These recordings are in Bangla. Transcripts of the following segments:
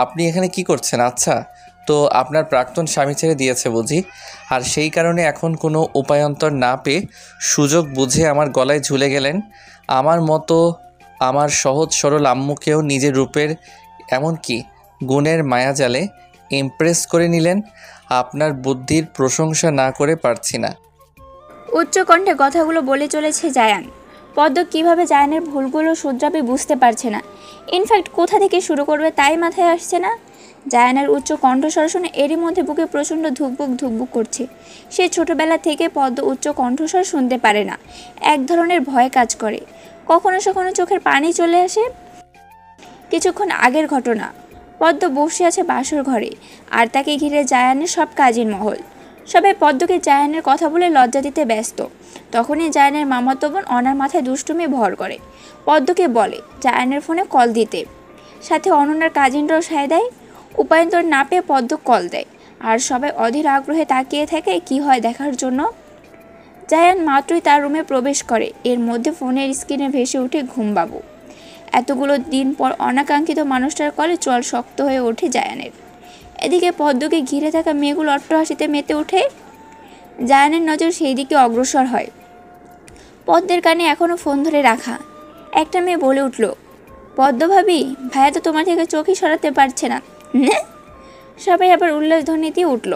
আপনি এখানে কি করছেন? আচ্ছা, তো আপনার প্রাক্তন স্বামী ছেড়ে দিয়েছে বুঝি, আর সেই কারণে এখন কোনো উপায়ান্তর না পেয়ে সুযোগ বুঝে আমার গলায় ঝুলে গেলেন। আমার মতো আমার সহজ সরল আম্মুকেও নিজের রূপের এমনকি গুণের মায়াজালে ইমপ্রেস করে নিলেন। আপনার বুদ্ধির প্রশংসা না করে পারছি না। উচ্চ কণ্ঠে কথাগুলো বলে চলেছে জায়ান। পদ্ম কিভাবে জায়ানের ভুলগুলো শুধরাবে বুঝতে পারছে না। ইনফ্যাক্ট কোথা থেকে শুরু করবে তাই মাথায় আসছে না। জায়ানের উচ্চ কণ্ঠস্বর শুনে এরই মধ্যে বুকে প্রচণ্ড ধুকবুক ধুকবুক করছে। সে ছোটবেলা থেকে পদ্ম উচ্চ কণ্ঠস্বর শুনতে পারে না। এক ধরনের ভয় কাজ করে। কখনো কখনো চোখের পানি চলে আসে। কিছুক্ষণ আগের ঘটনা, পদ্ম বসে আছে বাসর ঘরে, আর তাকে ঘিরে জায়ানের সব কাজিন মহল। সবাই পদ্মকে জায়ানের কথা বলে লজ্জা দিতে ব্যস্ত। তখনই জায়ানের মামাতো বোন অনার মাথায় দুষ্টুমি ভর করে। পদ্মকে বলে জায়ানের ফোনে কল দিতে, সাথে অননার কাজিনরাও সায় দেয়। উপায়ন্তর না পেয়ে পদ্ম কল দেয়, আর সবাই অধীর আগ্রহে তাকিয়ে থাকে কি হয় দেখার জন্য। জায়ান মাত্রই তার রুমে প্রবেশ করে, এর মধ্যে ফোনের স্ক্রিনে ভেসে ওঠে ঘুমবাবু। এতগুলো দিন পর অনাকাঙ্ক্ষিত মানুষটার কলে চল শক্ত হয়ে ওঠে জায়ানের। এদিকে পদ্মকে ঘিরে থাকা মেয়েগুলো অট্টহাসিতে মেতে ওঠে। জায়ানের নজর সেই দিকে অগ্রসর হয়। পদ্মের কানে এখনও ফোন ধরে রাখা একটা মেয়ে বলে উঠল, পদ্ম ভাবি, ভাইয়া তো তোমার থেকে চোখই সরাতে পারছে না। সবাই আবার উল্লাসধ্বনি দিয়ে উঠল।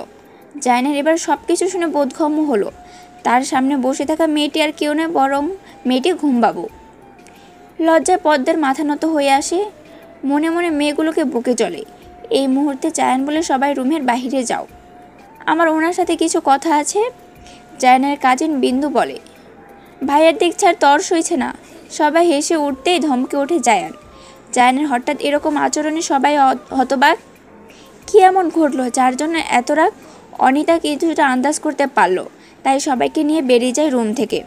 জায়ানের এবার সব কিছু শুনে বোধগম্য হলো। তার সামনে বসে থাকা মেয়েটি আর কেউ নয়, বরং মেয়েটি ঘুমবাবু। লজ্জায় পদ্মের মাথা নত হয়ে আসে। মনে মনে মেয়েগুলোকে বুকে চলে। এই মুহূর্তে জায়ান বলে, সবাই রুমের বাহিরে যাও, আমার ওনার সাথে কিছু কথা আছে। জায়ানের কাজিন বিন্দু বলে, ভাইয়ের দিক ছাড় তর সইছে না। সবাই হেসে উঠতেই ধমকে ওঠে জায়ান। জায়ানের হঠাৎ এরকম আচরণে সবাই হতবাক। কী এমন ঘটলো যার জন্য এত রাগ? অনিতা কিছুটা আন্দাজ করতে পারল, তাই সবাইকে নিয়ে বেরিয়ে যায় রুম থেকে।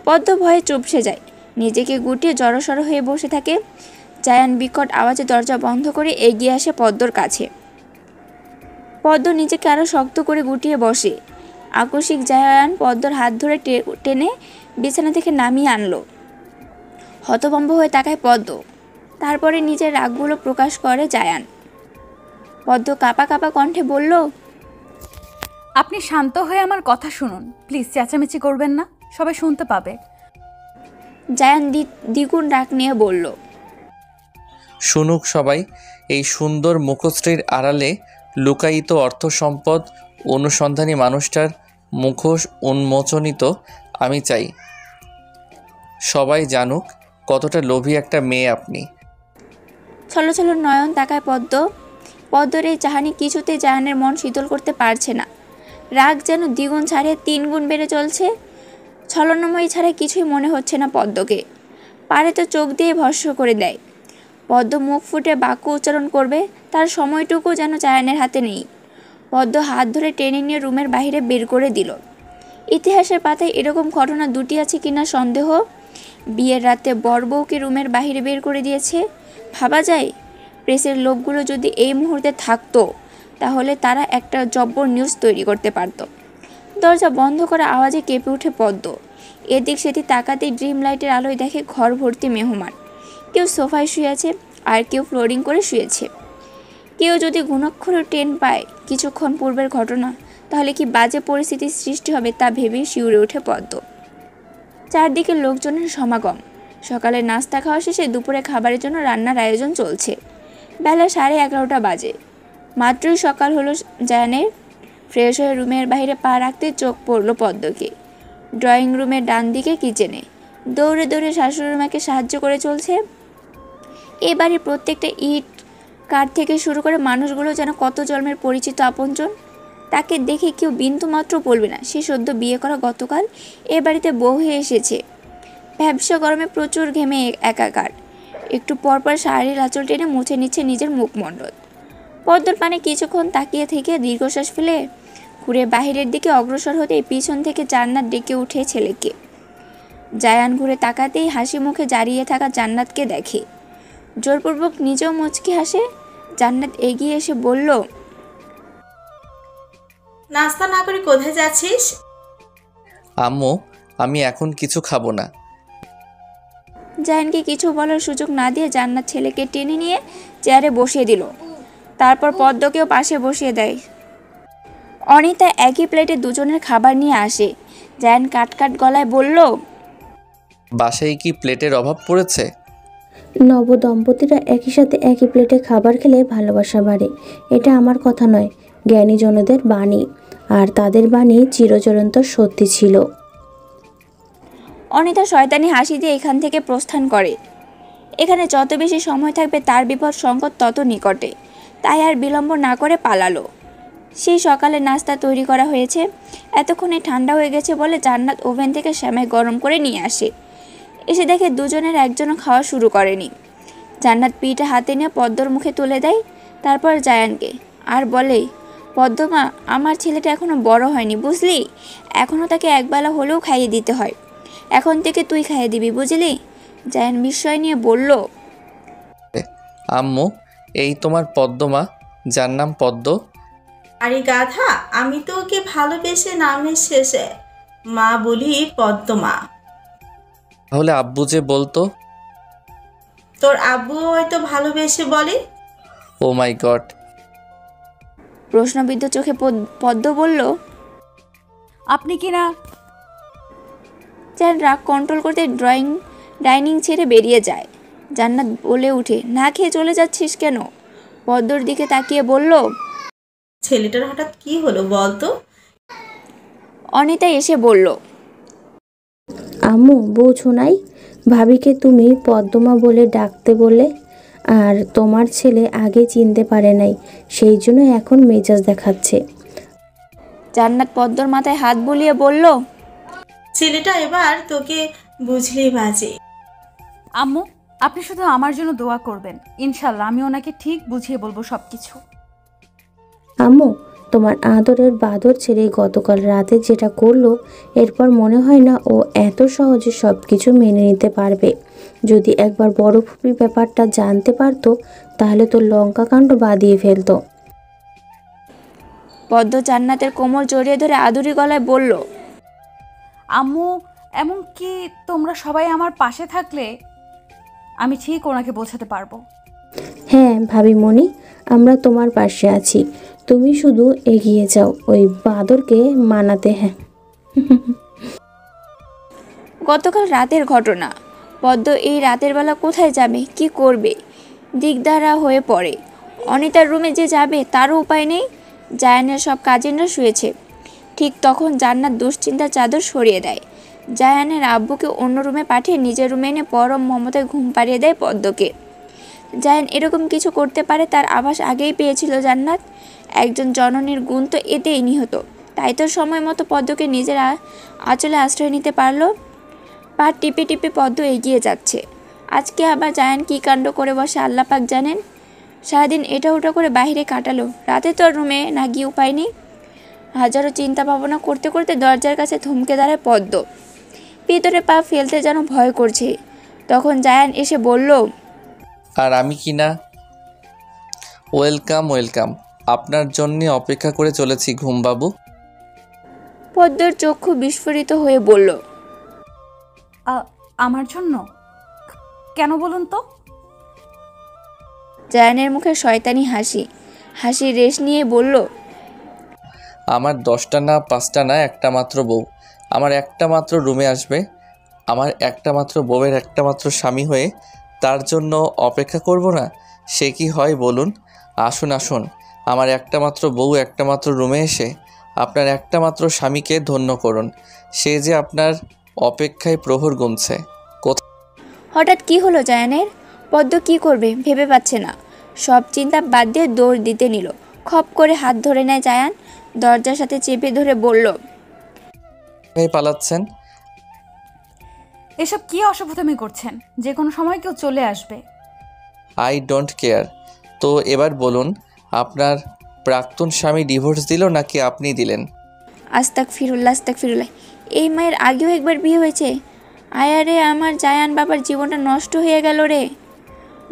পদ্ম ভয়ে চুপসে যায়, নিজেকে গুটিয়ে জড়সড় হয়ে বসে থাকে। জায়ান বিকট আওয়াজে দরজা বন্ধ করে এগিয়ে আসে পদ্মর কাছে। পদ্ম নিজেকে আরও শক্ত করে গুটিয়ে বসে। আকস্মিক জায়ান পদ্মর হাত ধরে টেনে বিছানা থেকে নামিয়ে আনলো। হতভম্ব হয়ে তাকায় পদ্ম, তারপরে নিজের রাগগুলো প্রকাশ করে জায়ান। পদ্ম কাঁপা কাঁপা কণ্ঠে বলল, আপনি শান্ত হয়ে আমার কথা শুনুন প্লিজ, চেঁচামেচি করবেন না, সবাই শুনতে পাবে। জায়ান দ্বিগুণ রাগ নিয়ে বলল, শুনুক সবাই। এই সুন্দর মুখশ্রীর আড়ালে লুকায়িত অর্থ সম্পদ অনুসন্ধানী মানুষটার মুখোশ উন্মোচনিত আমি চাই। সবাই জানুক কতটা লোভী একটা মেয়ে আপনি। ছলো ছলো নয়ন তাকায় পদ্ম। পদ্মর এই চাহানি কিছুতে জায়ানের মন শীতল করতে পারছে না। রাগ যেন দ্বিগুণ ছাড়িয়ে 3 গুণ বেড়ে চলছে। ছলনাময়ী ছাড়া কিছুই মনে হচ্ছে না পদ্মকে। পারে তো চোখ দিয়ে ভস্ম করে দেয়। পদ্ম মুখ ফুটে বাক্য উচ্চারণ করবে, তার সময়টুকু যেন জায়ানের হাতে নেই। পদ্ম হাত ধরে টেনে নিয়ে রুমের বাইরে বের করে দিল। ইতিহাসের পাতায় এরকম ঘটনা দুটি আছে কিনা সন্দেহ। বিয়ের রাতে বর বউকে রুমের বাইরে বের করে দিয়েছে। ভাবা যায়, প্রেসের লোকগুলো যদি এই মুহূর্তে থাকতো তাহলে তারা একটা জব্বর নিউজ তৈরি করতে পারত। দরজা বন্ধ করা আওয়াজে কেঁপে ওঠে পদ্ম। এদিক সেদিক তাকাতেই ড্রিম লাইটের আলোয় দেখে ঘর ভর্তি মেহমান। কেউ সোফায় শুয়ে আছে, আর কেউ ফ্লোরিং করে শুয়েছে। কেউ যদি ঘুণাক্ষরে টেন পায় কিছুক্ষণ পূর্বের ঘটনা, তাহলে কি বাজে পরিস্থিতির সৃষ্টি হবে তা ভেবেই শিউরে ওঠে পদ্ম। চারদিকে লোকজনের সমাগম। সকালে নাস্তা খাওয়া শেষে দুপুরে খাবারের জন্য রান্নার আয়োজন চলছে। বেলা 11:30 বাজে। মাত্রই সকাল হলো জায়ানের। ফ্রেশ হয়ে রুমের বাইরে পা রাখতে চোখ পড়ল পদ্মকে। ড্রয়িং রুমের ডান দিকে কিচেনে দৌড়ে দৌড়ে শাশুড়ি মাকে সাহায্য করে চলছে। এ বাড়ির প্রত্যেকটা ইট কাঠ থেকে শুরু করে মানুষগুলো যেন কত জন্মের পরিচিত আপনজন। তাকে দেখে কেউ বিন্দুমাত্র বলবে না সে সদ্য বিয়ে করা গতকাল এ বাড়িতে বউ হয়ে এসেছে। ব্যবসা গরমে প্রচুর ঘেমে একাকার। একটু পরপর শাড়ির আঁচল টেনে মুছে নিচ্ছে নিজের মুখমণ্ডল। পদ্মর পানে কিছুক্ষণ তাকিয়ে থেকে দীর্ঘশ্বাস ফেলে ঘুরে বাহিরের দিকে অগ্রসর হতে পিছন থেকে জান্নাত ডেকে উঠে ছেলেকে। জায়ান ঘুরে তাকাতেই হাসি মুখে দাঁড়িয়ে থাকা জান্নাতকে দেখে। জোরপূর্বক নিজেও মুচকি হাসে। জান্নাত এগিয়ে এসে বলল, নাস্তা না করে কোথায় যাচ্ছিস? আম্মু, আমি এখন কিছু খাবো না। জায়ানকে কিছু বলার সুযোগ না দিয়ে জান্নাত ছেলেকে টেনে নিয়ে চেয়ারে বসিয়ে দিল। তারপর পদ্মকেও পাশে বসিয়ে দেয়। অনিতা একই প্লেটে দুজনের খাবার নিয়ে আসে। জায়ান কাট গলায় বলল, বাসায় কি প্লেটের অভাব পড়েছে? নবদম্পতিরা একই সাথে একই প্লেটে খাবার খেলে ভালোবাসা বাড়ে। এটা আমার কথা নয়, জ্ঞানীজনদের বাণী, আর তাদের বাণী চিরচরন্ত সত্যি ছিল। অনিতা শয়তানি হাসি দিয়ে এখান থেকে প্রস্থান করে। এখানে যত বেশি সময় থাকবে তার বিপদ সংকট তত নিকটে, তাই আর বিলম্ব না করে পালালো। সেই সকালে নাস্তা তৈরি করা হয়েছে। এতক্ষণে ঠান্ডা হয়ে গেছে বলে জান্নাত ওভেন থেকে সেমাই গরম করে নিয়ে আসে। এসে দেখে দুজনের একজনও খাওয়া শুরু করেনি। জান্নাত পিঠা হাতে নিয়ে পদ্মর মুখে তুলে দেয়, তারপর জায়ানকে, আর বলে, পদ্মমা, আমার ছেলেটা এখনও বড় হয়নি বুঝলি, এখনও তাকে একবেলা হলেও খাইয়ে দিতে হয়। এখন থেকে তুই খাইয়ে দিবি বুঝলি? জায়ান বিস্ময় নিয়ে বলল, আম্মু, এই তোমার পদ্মমা, যার নাম পদ্ম? আরে গাধা, আমি তো ওকে ভালোবেসে নামের শেষে মা বলি পদ্মমা। তাহলে আব্বু যে বলতো? তোর আব্বু হয়তো ভালোবেসে বলে। ও মাই গড। প্রশ্নবিদ্ধ চোখে পদ্ম বলল, আপনি কি না? জায়ান রাগ কন্ট্রোল করতে ডাইনিং ছেড়ে বেরিয়ে যায়। জান্নাত বলে উঠে, না খেয়ে চলে যাচ্ছিস কেন? পদ্মর দিকে তাকিয়ে বলল, ছেলেটার হঠাৎ কি হলো বলতো? অনিতা এসে বলল, আম্মু, বোঝো নাই, ভাবিকে তুমি পদ্মমা বলে ডাকতে বলে, আর তোমার ছেলে আগে চিনতে পারে নাই, সেই জন্য এখন মেজাজ দেখাচ্ছে। জান্নাত পদ্মর মাথায় হাত বুলিয়ে বলল, ছেলেটা এবার তোকে বুঝলেই বাজে। আম্মু, আপনি শুধু আমার জন্য দোয়া করবেন, ইনশাল্লাহ আমি ওনাকে ঠিক বুঝিয়ে বলবো সব কিছু। আম্মু, তোমার আদরের বাদর ছেড়ে গতকাল রাতে যেটা করলো, এরপর মনে হয় না ও এত সহজে সব কিছু মেনে নিতে পারবে। যদি একবার বড় ফুপি ব্যাপারটা জানতে পারতো, তাহলে তো লঙ্কা কাণ্ড বাদিয়ে ফেলতো। পদ্ম জান্নাতের কোমর জড়িয়ে ধরে আদুরি গলায় বলল, আম্মু, এমনকি তোমরা সবাই আমার পাশে থাকলে আমি ঠিক ওনাকে বোঝাতে পারবো। হ্যাঁ ভাবিমণি, আমরা তোমার পাশে আছি, তুমি শুধু এগিয়ে যাও ওই বাদরকে মানাতে। হ্যাঁ। গতকাল রাতের ঘটনা। পদ্ম এই রাতের বেলা কোথায় যাবে, কি করবে, দিকদারা হয়ে পড়ে। অনিতার রুমে যে যাবে তারও উপায় নেই। জায়ানের সব কাজিনরা শুয়েছে। ঠিক তখন জান্নাত দুশ্চিন্তার চাদর সরিয়ে দেয়। জায়ানের আব্বুকে অন্য রুমে পাঠিয়ে নিজের রুমে এনে পরম মমতায় ঘুম পাড়িয়ে দেয় পদ্মকে। জায়ান এরকম কিছু করতে পারে তার আভাস আগেই পেয়েছিল জান্নাত। একজন জননীর গুণ তো এতেই নিহত। তাই তো সময় মতো পদ্মকে নিজের আঁচলে আশ্রয় নিতে পারলো। পা টিপে টিপে পদ্ম এগিয়ে যাচ্ছে। আজকে আবার জায়ান কী কাণ্ড করে বসে আল্লাহ পাক জানেন। সারাদিন এটা ওটা করে বাইরে কাটালো, রাতে তো আর রুমে না গিয়ে উপায় নেই। হাজারো চিন্তা ভাবনা করতে করতে দরজার কাছে থমকে দাঁড়ায় পদ্ম। ভিতরে পা ফেলতে যেন ভয় করছে। তখন জায়ান এসে বলল, আর আমি কি না? ওয়েলকাম ওয়েলকাম, আপনার জন্যে অপেক্ষা করে চলেছি ঘুমবাবু। পদ্মর চক্ষু বিস্ফোরিত হয়ে বলল, আমার জন্য? কেন বলুন তো? জায়ানের মুখে শয়তানি হাসি। হাসির রেশ নিয়ে বলল, আমার 10টা না 5টা না, একটা মাত্র বউ আমার একটা মাত্র রুমে আসবে। আমার একটা মাত্র বউয়ের একটা মাত্র স্বামী হয়ে তার জন্য অপেক্ষা করব না? সে কি হয় বলুন? আসুন আসুন, আমার একটা মাত্র বউ একটা মাত্র রুমে এসে আপনার একটা মাত্র স্বামীকে ধন্য করুন। সে যে আপনার অপেক্ষায় প্রহর গুনছে। হঠাৎ কি হলো জায়ানের? পদ্ম কি করবে ভেবে পাচ্ছে না। সব চিন্তা বাদ দিয়ে দৌড় দিতে নিল। খপ করে হাত ধরে নেয় জায়ান। দরজার সাথে চেপে ধরে বলল, পালাচ্ছেন? এসব কি অসভ্যতামি করছেন? যে কোনো সময় কেউ চলে আসবে। I don't care. তো এবার বলুন, আপনার প্রাক্তন স্বামী ডিভোর্স দিল নাকি আপনি দিলেন? আস্তাক ফিরুল্লাহ আস্তাক ফিরুল্লাহ। এই মায়ের আগেও একবার বিয়ে হয়েছে। আয়ারে, আমার জায়ান বাবার জীবনটা নষ্ট হয়ে গেল রে।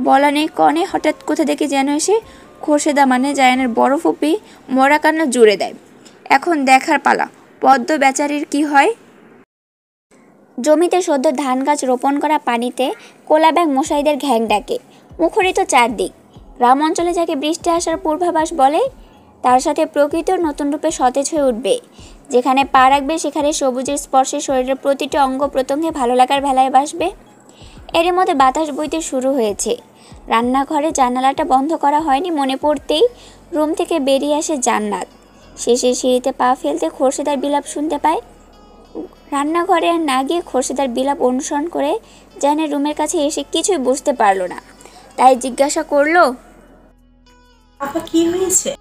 বলা নেই কনে হঠাৎ কোথা থেকে যেন এসে খোরশেদা মানে জায়ানের বড় ফুপি মরা কান্না জুড়ে দেয়। এখন দেখার পালা পদ্ম বেচারির কি হয়। জমিতে সদ্য ধান গাছ রোপণ করা পানিতে কোলা ব্যাঙ মশাইদের ঘ্যাং ডাকে। মুখরিত চারদিক। গ্রাম অঞ্চলে যাকে বৃষ্টি আসার পূর্বাভাস বলে, তার সাথে প্রকৃতির নতুন রূপে সতেজ হয়ে উঠবে। যেখানে পা রাখবে সেখানে সবুজের স্পর্শে শরীরের প্রতিটি অঙ্গ প্রত্যঙ্গে ভালো লাগার ভেলায় ভাসবে। এর মধ্যে বাতাস বইতে শুরু হয়েছে। রান্নাঘরে জানালাটা বন্ধ করা হয়নি মনে পড়তেই রুম থেকে বেরিয়ে আসে জান্নাত। শেষে সিঁড়িতে পা ফেলতে খোরশেদার বিলাপ শুনতে পায়। রান্নাঘরে আর না গিয়ে খোরশেদার বিলাপ অনুসরণ করে জানের রুমের কাছে এসে কিছুই বুঝতে পারল না। তাই জিজ্ঞাসা করলো, আপা কি হয়েছে?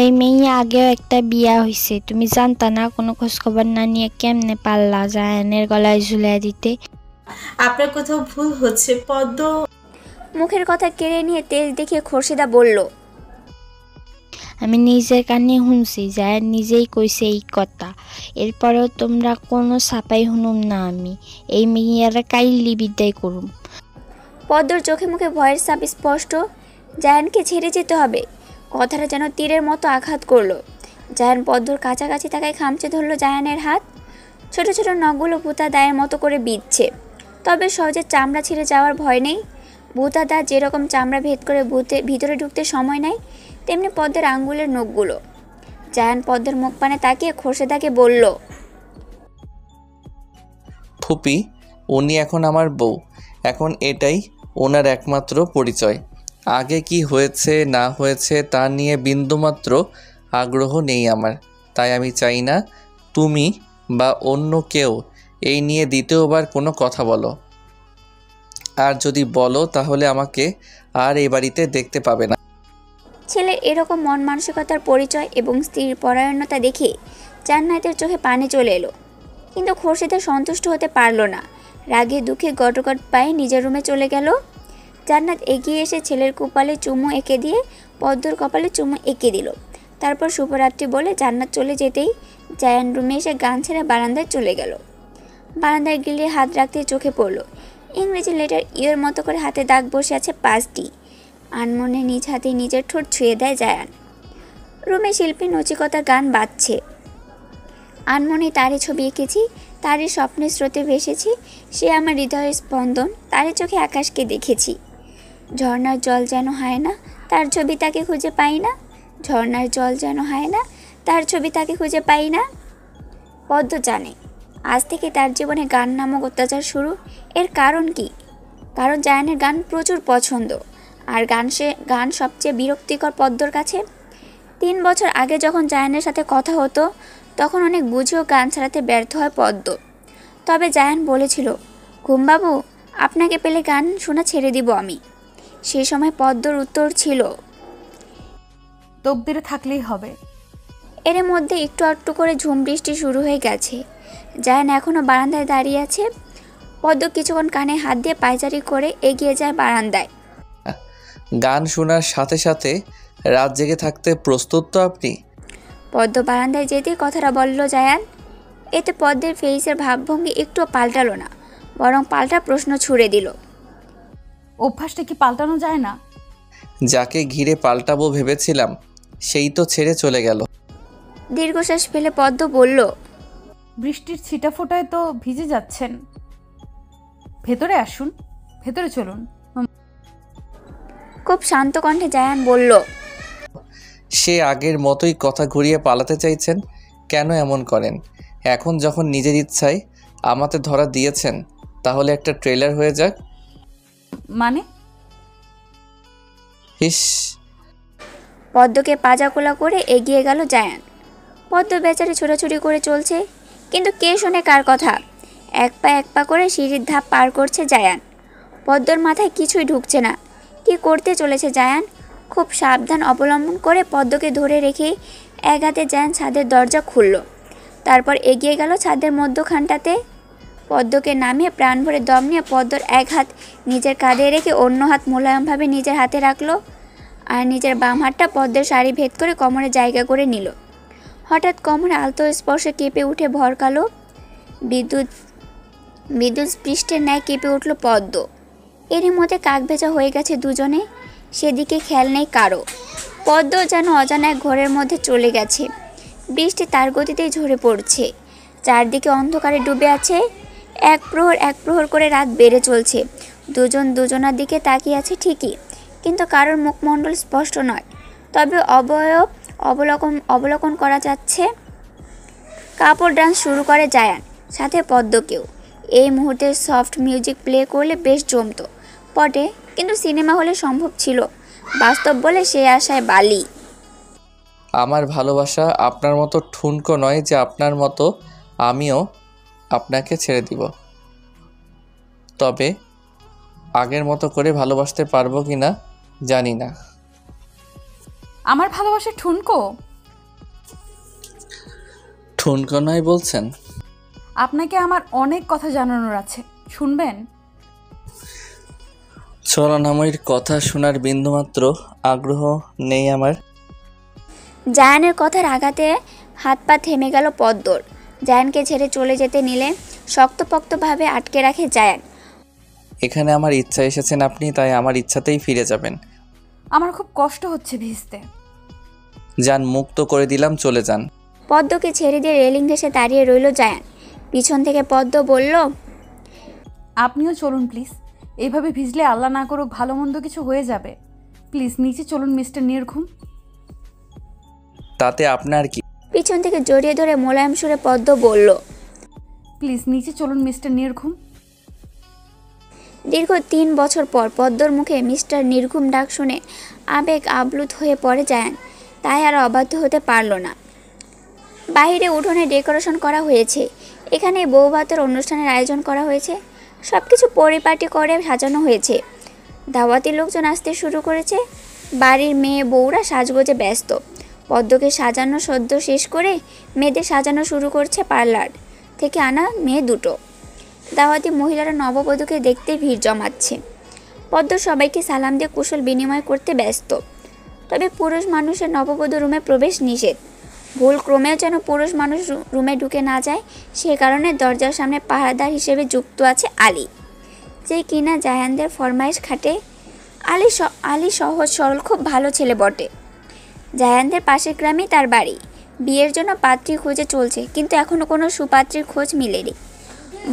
এই মেয়ে আগেও একটা বিয়া হয়েছে, তুমি জানতা না? কোনো খোঁজখবর না নিয়ে কেমনে পারলা জায়ানের গলায় ঝুলিয়ে দিতে? আপনার কোথাও ভুল হচ্ছে পদ্ম। মুখের কথা কেড়ে নিয়ে তেজ দেখিয়ে খোরশেদা বলল, আমি নিজের কানে শুনছি, জায়ান নিজেই কইছে এই কথা। এরপরেও তোমরা কোনো ছাপাই শুনুম না। আমি এই মেয়েরা কাইলি বিদায় করুম। পদ্মর চোখে মুখে ভয়ের ছাপ স্পষ্ট। জায়ানকে ছেড়ে যেতে হবে, কথাটা যেন তীরের মতো আঘাত করলো। জায়ান পদ্মর কাছাকাছি তাকায় খামচে ধরল জায়ানের হাত। ছোট ছোট নখগুলো ভূতা দায়ের মতো করে বিঁধছে, তবে সহজে চামড়া ছিঁড়ে যাওয়ার ভয় নেই। ভূতা দা যেরকম চামড়া ভেদ করে ভিতরে ঢুকতে সময় নেয়, তেমনি পদ্মের আঙ্গুলের নখগুলো। জায়ান পদ্মের মুখ পানে তাকিয়ে খোরশেদাকে বলল, ফুপি, উনি এখন আমার বউ। এখন এটাই ওনার একমাত্র পরিচয়। আগে কি হয়েছে না হয়েছে তা নিয়ে বিন্দুমাত্র আগ্রহ নেই আমার। তাই আমি চাই না তুমি বা অন্য কেউ এই নিয়ে দ্বিতীয়বার কোনো কথা বলো। আর যদি বলো তাহলে আমাকে আর এই বাড়িতে দেখতে পাবে না। ছেলের এরকম মন মানসিকতার পরিচয় এবং স্ত্রীর পরায়ণতা দেখে জান্নাতের চোখে পানি চলে এলো। কিন্তু খোরশেদা সন্তুষ্ট হতে পারল না। রাগে দুঃখে গটগট পায়ে নিজের রুমে চলে গেল। জান্নাত এগিয়ে এসে ছেলের কপালে চুমু এঁকে দিয়ে পদ্মর কপালে চুমু এঁকে দিল। তারপর শুভরাত্রি বলে জান্নাত চলে যেতেই জায়ান রুমে এসে গান ছেড়ে বারান্দায় চলে গেল। বারান্দায় গিলে হাত রাখতে চোখে পড়ল ইংরেজি লেটার ইউর মতো করে হাতে দাগ বসে আছে 5টি। আনমনে নিজ হাতে নিজের ঠোঁট ছুঁয়ে দেয় জায়ান। রুমে শিল্পী নচিকতার গান বাজছে। আনমনে তারই ছবি এঁকেছি, তারই স্বপ্নের স্রোতে ভেসেছি। সে আমার হৃদয়ের স্পন্দন, তারই চোখে আকাশকে দেখেছি। ঝর্নার জল যেন হয় না, তার ছবি তাকে খুঁজে পাই না। ঝর্নার জল যেন হয় না, তার ছবি তাকে খুঁজে পাই না। পদ্ম জানে আজ থেকে তার জীবনে গান নামক অত্যাচার শুরু। এর কারণ কি? কারণ জায়ানের গান প্রচুর পছন্দ, আর গান সবচেয়ে বিরক্তিকর পদ্মর কাছে। 3 বছর আগে যখন জায়ানের সাথে কথা হতো তখন অনেক বুঝেও গান ছাড়াতে ব্যর্থ হয় পদ্ম। তবে জায়ান বলেছিল, ঘুমবাবু, আপনাকে পেলে গান শোনা ছেড়ে দিব আমি। সেই সময় পদ্মর উত্তর ছিল, তকদিরে থাকলেই হবে। এর মধ্যে একটু একটু করে ঝুম বৃষ্টি শুরু হয়ে গেছে। জায়ান এখনও বারান্দায় দাঁড়িয়ে আছে। পদ্ম কিছুক্ষণ কানে হাত দিয়ে পায়চারি করে এগিয়ে যায় বারান্দায়। গান শোনার সাথে সাথে রাত জেগে থাকতে প্রস্তুত তো আপনি? পদ্ম বারান্দায় যেতেই কথাটা বলল জায়ান। এতে পদ্মের ফেইসের ভাবভঙ্গি একটুও পাল্টালো না, বরং পাল্টা প্রশ্ন ছুড়ে দিল, অভ্যাসটা কি পাল্টানো যায় না? যাকে ঘিরে পাল্টাবো ভেবেছিলাম সেই তো ছেড়ে চলে গেল। দীর্ঘশ্বাস ফেলে পদ্ম বলল, বৃষ্টির ছিটা ফোটায় তো ভিজে যাচ্ছেন। ভেতরে আসুন, ভেতরে চলুন। খুব শান্ত কণ্ঠে জায়ান বলল, সে আগের মতোই কথা ঘুরিয়ে পালাতে চাইছেন কেন? এমন করেন। এখন যখন নিজের ইচ্ছায় আমাতে ধরা দিয়েছেন তাহলে একটা ট্রেলার হয়ে যাক। মানে? হিস। পদ্মকে পাজাকোলা করে এগিয়ে গেল জায়ান। পদ্ম বেচারি ছোটাছুটি করে চলছে, কিন্তু কে শোনে কার কথা। এক পা করে সিঁড়ির ধাপ পার করছে জায়ান। পদ্মর মাথায় কিছুই ঢুকছে না। কি করতে চলেছে জায়ান? খুব সাবধান অবলম্বন করে পদ্মকে ধরে রেখে এক হাতে জায়ান ছাদের দরজা খুলল। তারপর এগিয়ে গেল ছাদের মধ্যখানটাতে। পদ্মকে নামিয়ে প্রাণ ভরে দম নিয়ে পদ্মর এক হাত নিজের কাঁধে রেখে অন্য হাত মোলায়েমভাবে নিজের হাতে রাখলো, আর নিজের বাম হাতটা পদ্মের শাড়ি ভেদ করে কোমরে জায়গা করে নিল। হঠাৎ কোমরে আলতো স্পর্শে কেঁপে উঠে ভরকালো। বিদ্যুৎ স্পৃষ্টের ন্যায় কেঁপে উঠল পদ্ম। এরই মধ্যে কাক ভেজা হয়ে গেছে দুজনে, সেদিকে খেয়াল নেই কারো। পদ্ম যেন অজানা এক ঘোরের মধ্যে চলে গেছে। বৃষ্টি তার গতিতেই ঝরে পড়ছে। চারদিকে অন্ধকারে ডুবে আছে এক প্রহর করে রাত বেড়ে চলছে। দুজন দুজনার দিকে তাকিয়ে আছে ঠিকই, কিন্তু কারোর মুখমণ্ডল স্পষ্ট নয়, তবে অবয়ব অবলোকন করা যাচ্ছে। কাপড় ডান্স শুরু করে জায়ান, সাথে পদ্মকেও। এই মুহূর্তে সফট মিউজিক প্লে করলে বেশ জমতো পটে, কিন্তু সিনেমা হলে সম্ভব ছিল, বাস্তব বলে সে আশায় বালি। আমার ভালোবাসা আপনার মতো ঠুনকো নয় যে আপনার মতো আমিও আপনাকে ছেড়ে দিব। তবে আগের মতো করে ভালোবাসতে পারবো কি না জানি না। আমার ভালোবাসা ঠুনকো? ঠুনকো নয় বলছেন? আপনাকে আমার অনেক কথা জানানোর আছে, শুনবেন? ছলনাময়ীর কথা শোনার বিন্দুমাত্র আগ্রহ নেই আমার। জায়ানের কথার আঘাতে হাত পা থেমে গেল পদ্মর। জায়ানকে ছেড়ে চলে যেতে নিলে শক্তপোক্তভাবে আটকে রাখে জায়ান। এখানে আমার ইচ্ছা এসেছেন আপনি, তাই আমার ইচ্ছাতেই ফিরে যাবেন। আমার খুব কষ্ট হচ্ছে ভিজতে। যান, মুক্ত করে দিলাম, চলে যান। পদ্মকে ছেড়ে দিয়ে রেলিং ঘেঁষে দাঁড়িয়ে রইল জায়ান। পিছন থেকে পদ্ম বলল, আপনিও চলুন প্লিজ। এইভাবে ভিজলে আল্লাহ না করুক ভালো মন্দ কিছু হয়ে যাবে। প্লিজ নিচে চলুন মিস্টার নির্ঘুম। তাতে আপনার কি? পিছন থেকে জড়িয়ে ধরে মোলায়েম সুরে পদ্ম বলল, প্লিজ নিচে চলুন মিস্টার নির্ঘুম। দীর্ঘ 3 বছর পর পদ্মর মুখে মিস্টার নির্ঘুম ডাক শুনে আবেগ আপ্লুত হয়ে পড়ে জায়ান, তাই আর অবাধ্য হতে পারল না। বাইরে উঠোনে ডেকোরেশন করা হয়েছে। এখানে বউ ভাতের অনুষ্ঠানের আয়োজন করা হয়েছে। সব কিছু পরিপাটি করে সাজানো হয়েছে। দাওয়াতি লোকজন আসতে শুরু করেছে। বাড়ির মেয়ে বউরা সাজগোজে ব্যস্ত। পদ্মকে সাজানো সদ্য শেষ করে মেয়েদের সাজানো শুরু করছে পার্লার থেকে আনা মেয়ে দুটো। দাওয়াতি মহিলারা নববধূকে দেখতে ভিড় জমাচ্ছে। পদ্ম সবাইকে সালাম দিয়ে কুশল বিনিময় করতে ব্যস্ত। তবে পুরুষ মানুষের নববধূ রুমে প্রবেশ নিষেধ। ভুল ক্রমেও যেন পুরুষ মানুষ রুমে ঢুকে না যায়, সে কারণে দরজার সামনে পাহারাদার হিসেবে যুক্ত আছে আলী, যে কিনা জায়ানদের ফরমাইশ খাটে। আলী সহজ সরল, খুব ভালো ছেলে বটে। জায়ানদের পাশের গ্রামেই তার বাড়ি। বিয়ের জন্য পাত্রী খুঁজে চলছে, কিন্তু এখনও কোনো সুপাত্রীর খোঁজ মিলেনি।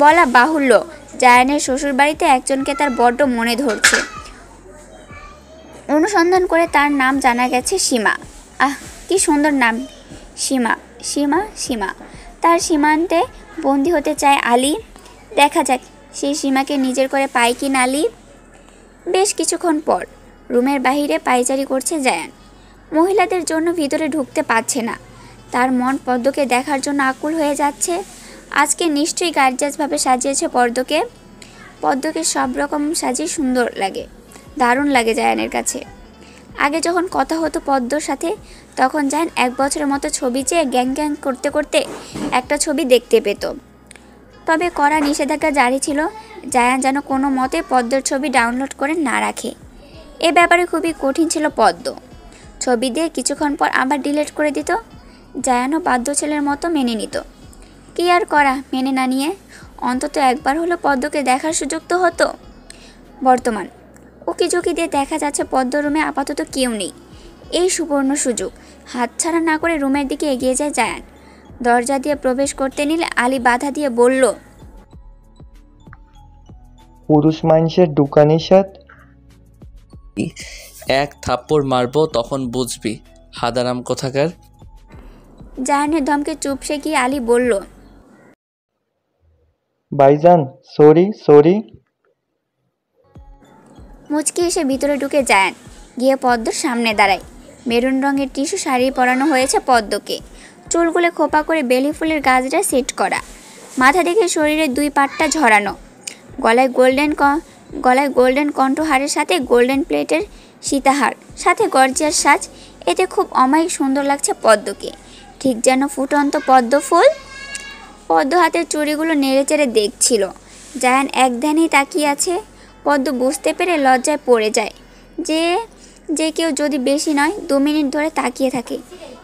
বলা বাহুল্য, জায়ানের শ্বশুরবাড়িতে একজনকে তার বড্ড মনে ধরছে। অনুসন্ধান করে তার নাম জানা গেছে সীমা। আহ, কি সুন্দর নাম, সীমা। সীমা সীমা তার সীমান্তে বন্দি হতে চায় আলী। দেখা যাক সেই সীমাকে নিজের করে পায় কি না আলী। বেশ কিছুক্ষণ পর রুমের বাহিরে পায়চারি করছে জায়ান। মহিলাদের জন্য ভিতরে ঢুকতে পারছে না। তার মন পদ্মকে দেখার জন্য আকুল হয়ে যাচ্ছে। আজকে নিশ্চয়ই গার্জাসভাবে সাজিয়েছে পদ্মকে সব রকম সাজিয়ে সুন্দর লাগে, দারুণ লাগে জায়ানের কাছে। আগে যখন কথা হতো পদ্মর সাথে, তখন জায়ান 1 বছরের মতো ছবি চেয়ে গ্যাং করতে করতে একটা ছবি দেখতে পেত। তবে কড়া নিষেধাজ্ঞা জারি ছিল, জায়ান যেন কোনো মতে পদ্মর ছবি ডাউনলোড করে না রাখে। এ ব্যাপারে খুবই কঠিন ছিল পদ্ম। ছবি দিয়ে কিছুক্ষণ পর আবার ডিলিট করে দিত। জায়ানও বাধ্য ছেলের মতো মেনে নিত। কি আর করা, মেনে না নিয়ে অন্তত একবার হলো পদ্মকে দেখার সুযোগ তো হতো। বর্তমান উকিঝুঁকি দিয়ে দেখা যাচ্ছে পদ্ম রুমে আপাতত কেউ নেই। এই সুবর্ণ সুযোগ হাতছাড়া না করে রুমের দিকে এগিয়ে যায় জায়ান। দরজা দিয়ে প্রবেশ করতে নিলে আলী বাধা দিয়ে বলল, পুরুষ মানুষের দোকানের সাথ এক থাপ্পড় মারবো, তখন বুঝবি হাদারাম কোথাকার। জায়ানের ধমকে চুপসে গিয়ে আলী বলল, ভাইজান সরি। মুচকি এসে ভিতরে ঢুকে জায়ান গিয়ে পদ্মর সামনে দাঁড়ায়। মেরুন রঙের টিস্যু শাড়ি পরানো হয়েছে পদ্মকে। চুলগুলো খোপা করে বেলি ফুলের গাজরা সেট করা। মাথা থেকে শরীরের 2 পাটটা ঝরানো। গলায় গোল্ডেন কণ্ঠহারের সাথে গোল্ডেন প্লেটের সীতাহার, সাথে গর্জিয়াস সাজ। এতে খুব অমায়িক সুন্দর লাগছে পদ্মকে, ঠিক যেন ফুটন্ত পদ্ম ফুল। পদ্ম হাতের চুড়িগুলো নেড়েচেড়ে দেখছিল। জায়ান এক ধ্যানেই তাকিয়ে আছে। পদ্ম বুঝতে পেরে লজ্জায় পড়ে যায় যে কেউ যদি বেশি নয় 2 মিনিট ধরে তাকিয়ে থাকে,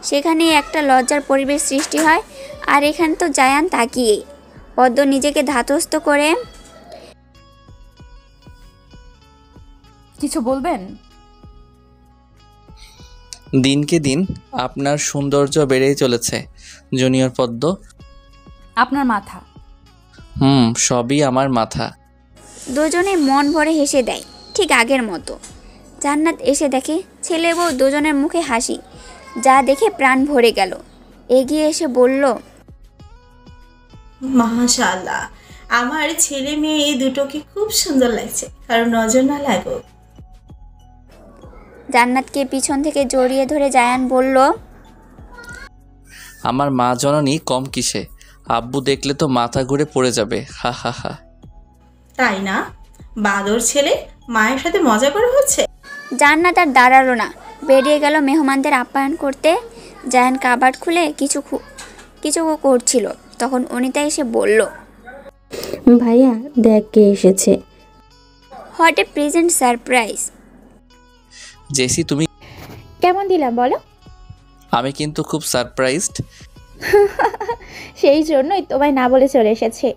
সেখানেই একটা লজ্জার পরিবেশ সৃষ্টি হয়। আর এখানে তো জায়ান তাকিয়েই। পদ্ম নিজেকে ধাতস্থ করে, কিছু বলবেন? দিনকে দিন আপনার সৌন্দর্য বেড়েই চলেছে জুনিয়র পদ্ম। আপনার মাথা। সবই আমার মাথা। দুজনে মন ভরে হেসে দেয়, ঠিক আগের মতো। জান্নাত এসে দেখে ছেলে বউ দুজনের মুখে হাসি, যা দেখে প্রাণ ভরে গেল। এগিয়ে এসে বলল, মাশাআল্লাহ, আমার ছেলে মেয়ে এই দুটোকে খুব সুন্দর লাগছে, কারণ নজর না লাগো। জান্নাতকে পিছন থেকে জড়িয়ে ধরে জায়ান বলল, আমার মা জননী কম কিসে, আব্বু দেখলে তো মাথা ঘুরে পড়ে যাবে, হা হা হা। তাই না? বাদর ছেলে মায়ের সাথে মজা করে হচ্ছে। জান্নাত আর দাঁড়ালো না, বেরিয়ে গেল মেহমানদের আপ্যায়ন করতে। জায়ান কাবার্ড খুলে কিছু করছিল, তখন অনিতা এসে বলল, ভাইয়া দেখ কে এসেছে। What a present surprise. Jessie তুমি? কেমন দিলাম বলো? আমি কিন্তু খুব সারপ্রাইজড। সেই জন্যই তোমায় না বলে চলে এসেছে।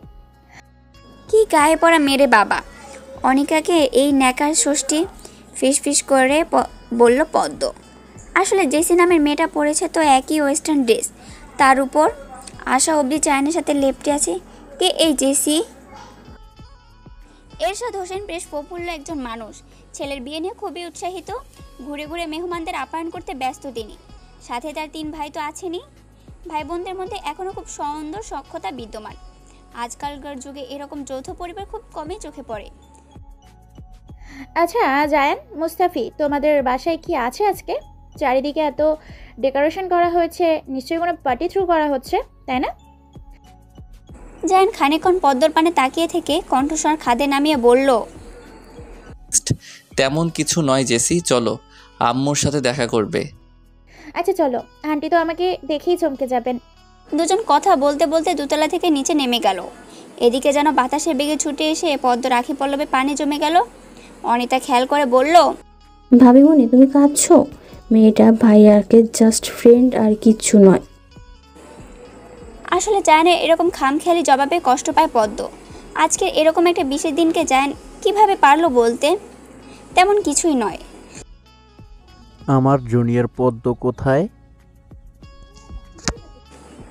কি গায়ে পড়া মেরে বাবা। অনিকাকে এই ন্যাকার ষষ্ঠী ফিস করে বলল পদ্ম। আসলে জেসি নামের মেয়েটা পড়েছে তো একই ওয়েস্টার্ন ড্রেস, তার উপর আশা অবধি চায়নের সাথে লেপটে আছে। কে এই জেসি? এরশাদ হোসেন বেশ প্রফুল্ল একজন মানুষ, ছেলের বিয়ে নিয়ে খুবই উৎসাহিত। ঘুরে ঘুরে মেহমানদের আপ্যায়ন করতে ব্যস্ত তিনি। সাথে তার 3 ভাই তো আছেনই। ভাই বোনদের মধ্যে এখনও খুব সুন্দর সখ্যতা বিদ্যমান। আজকালকার যুগে এরকম যৌথ পরিবার খুব কমই চোখে পড়ে। আচ্ছা জায়ান, মুস্তাফি, তোমাদের বাসায় কি আছে আজকে? চারিদিকে এত ডেকোরেশন করা হয়েছে, নিশ্চয়ই কোনো পার্টি থ্রু করা হচ্ছে, তাই না? জায়ান খানিকক্ষণ পদ্মর পানে তাকিয়ে থেকে কণ্ঠস্বর খাদে নামিয়ে বলল, তেমন কিছু নয় জেসি, চলো আম্মুর সাথে দেখা করবে। আচ্ছা চলো, আন্টি তো আমাকে দেখেই চমকে যাবেন। দুজন কথা বলতে বলতে দোতলা থেকে নিচে নেমে গেল। এদিকে যেন বাতাসের বেগে ছুটে এসে পদ্ম রাখি পল্লবে পানি জমে গেল। অনিতা খেয়াল করে বলল, ভাবিমণি তুমি কাঁদছো? মেয়েটা ভাইয়াকে জাস্ট ফ্রেন্ড আর কিচ্ছু নয়। আসলে জায়ানের এরকম খামখেয়ালি জবাবে কষ্ট পায় পদ্ম। আজকের এরকম একটা বিশেষ দিনকে জায়ান কিভাবে পারলো বলতে? তেমন কিছুই নয়। আমার জুনিয়র পদ্ম কোথায়?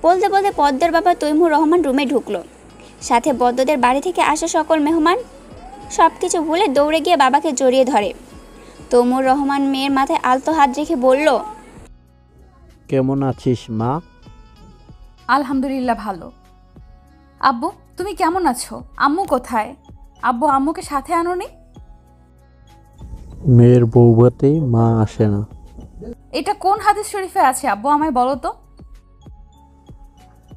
বলতে বলতে পদ্মের বাবা তৈমুর রহমান রুমে ঢুকলো। সাথে পদ্মদের বাড়ি থেকে আসা সকল মেহমান। সব কিছু ভুলে দৌড়ে গিয়ে বাবাকে জড়িয়ে ধরে। তৈমুর রহমান মেয়ের মাথায় আলতো হাত রেখে বলল, কেমন আছিস মা? আলহামদুলিল্লাহ ভালো। আব্বু তুমি কেমন আছো? আম্মু কোথায়? আব্বু আম্মুকে সাথে আনোনি? মেয়ের বউভাতে মা আসে না। এটা কোন হাদিস শরীফে আছে আব্বু, আমায় বলো তো।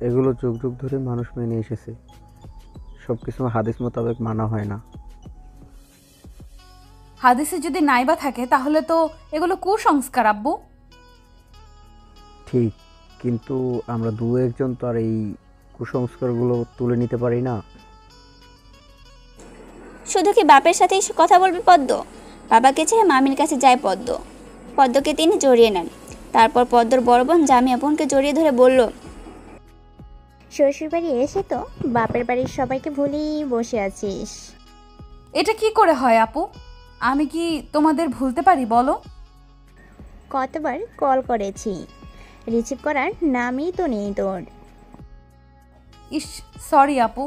এগুলো যুগ যুগ ধরে মানুষ মেনে এসেছে, সব কিছু হাদিস মোতাবেক মানা হয় না। হাদিসে যদি নাইবা থাকে তাহলে তো এগুলো কুসংস্কার আব্বু। ঠিক, কিন্তু আমরা 2-1 তো আর এই কুসংস্কারগুলো তুলে নিতে পারি না। শুধু কি বাপের সাথেই কথা বলবে পদ্ম? বাবাকে ছেড়ে মামির কাছে যায় পদ্ম। পদ্মকে তিনি জড়িয়ে নেন। তারপর পদ্মর বড় বোন জামিয়া বোনকে জড়িয়ে ধরে বলল, শ্বশুর বাড়ি এসে তো বাপের বাড়ির সবাইকে ভুলেই বসে আছিস। এটা কি করে হয় আপু? আমি কি তোমাদের ভুলতে পারি বলো? কতবার কল করেছি, রিসিভ করার নামই তো নেই তোর। ইস সরি আপু,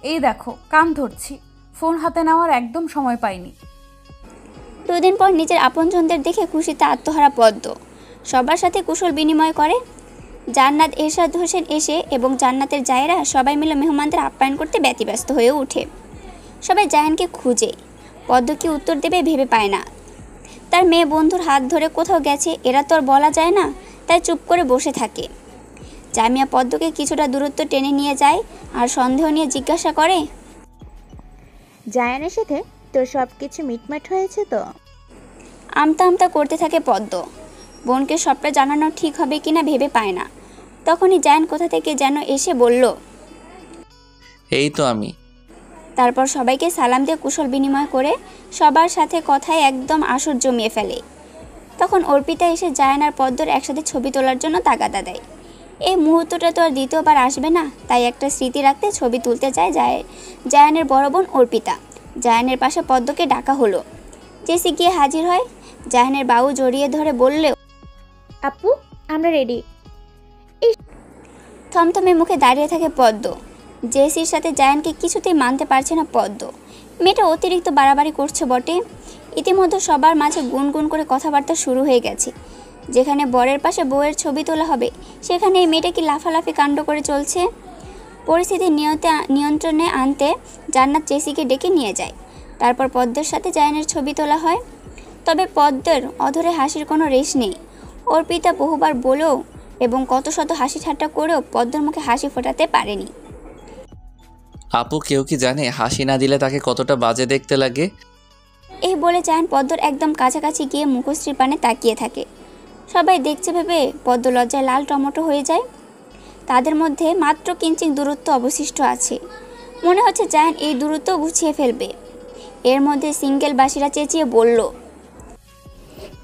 এই দেখো কান ধরছি, ফোন হাতে নেওয়ার একদম সময় পাইনি। 2 দিন পর নিজের আপনজনদের দেখে খুশিতে আত্মহারা পদ্ম সবার সাথে কুশল বিনিময় করে। জান্নাত এরশাদ হোসেন এসে এবং জান্নাতের জায়েরা সবাই মিলে মেহমানদের আপ্যায়ন করতে ব্যতিব্যস্ত হয়ে ওঠে। সবাই জায়ানকে খুঁজে, পদ্ম কি উত্তর দেবে ভেবে পায় না। তার মেয়ে বন্ধুর হাত ধরে কোথাও গেছে, এরা তো আর বলা যায় না, তাই চুপ করে বসে থাকে। জামিয়া পদ্মকে কিছুটা দূরত্ব টেনে নিয়ে যায় আর সন্দেহ নিয়ে জিজ্ঞাসা করে, জায়ানের সাথে তোর সব কিছু মিটমাট হয়েছে তো? আমতা আমতা করতে থাকে পদ্ম। বোনকে সবটা জানানো ঠিক হবে কিনা ভেবে পায় না। তখনই জায়ান কোথা থেকে যেন এসে বলল, এই তো আমি। তারপর সবাইকে সালাম দিয়ে কুশল বিনিময় করে সবার সাথে কথায় একদম আসর জমিয়ে ফেলে। তখন অর্পিতা এসে জায়ান আর পদ্মর একসাথে ছবি তোলার জন্য তাগাদা দেয়। এই মুহূর্তটা তো আর দ্বিতীয়বার আসবে না, তাই একটা স্মৃতি রাখতে ছবি তুলতে চায় জায়ানের বড় বোন অর্পিতা। জায়ানের পাশে পদ্মকে ডাকা হলো। জেসি গিয়ে হাজির হয়। জায়ানের বাবু জড়িয়ে ধরে বললে, আপু আমরা রেডি। থমথমে মুখে দাঁড়িয়ে থাকে পদ্ম। জেসির সাথে জায়ানকে কিছুতেই মানতে পারছে না পদ্ম। মেয়েটা অতিরিক্ত বাড়াবাড়ি করছে বটে। ইতিমধ্যে সবার মাঝে গুনগুন করে কথাবার্তা শুরু হয়ে গেছে। যেখানে বরের পাশে বউয়ের ছবি তোলা হবে সেখানে এই মেয়েটা কি লাফালাফি কাণ্ড করে চলছে। পরিস্থিতি নিয়ন্ত্রণে আনতে জান্নাত জেসিকে ডেকে নিয়ে যায়। তারপর পদ্মের সাথে জায়ানের ছবি তোলা হয়। তবে পদ্মের অধরে হাসির কোনো রেশ নেই। অর্পিতা বহুবার বলেও এবং কত শত হাসি ঠাট্টা করেও পদ্মের মুখে হাসি ফোটাতে পারেনি। আপু কেউ কি জানে হাসি না দিলে তাকে কতটা বাজে দেখতে লাগে? এই বলে জায়ান পদ্মর একদম কাছাকাছি গিয়ে মুখশ্রীর পানে তাকিয়ে থাকে। সবাই দেখছে ভেবে পদ্ম লজ্জায় লাল টমেটো হয়ে যায়। তাদের মধ্যে মাত্র কিঞ্চিত দূরত্ব অবশিষ্ট আছে। মনে হচ্ছে জায়ান এই দূরত্ব গুছিয়ে ফেলবে। এর মধ্যে সিঙ্গেল বাসীরা চেঁচিয়ে বলল,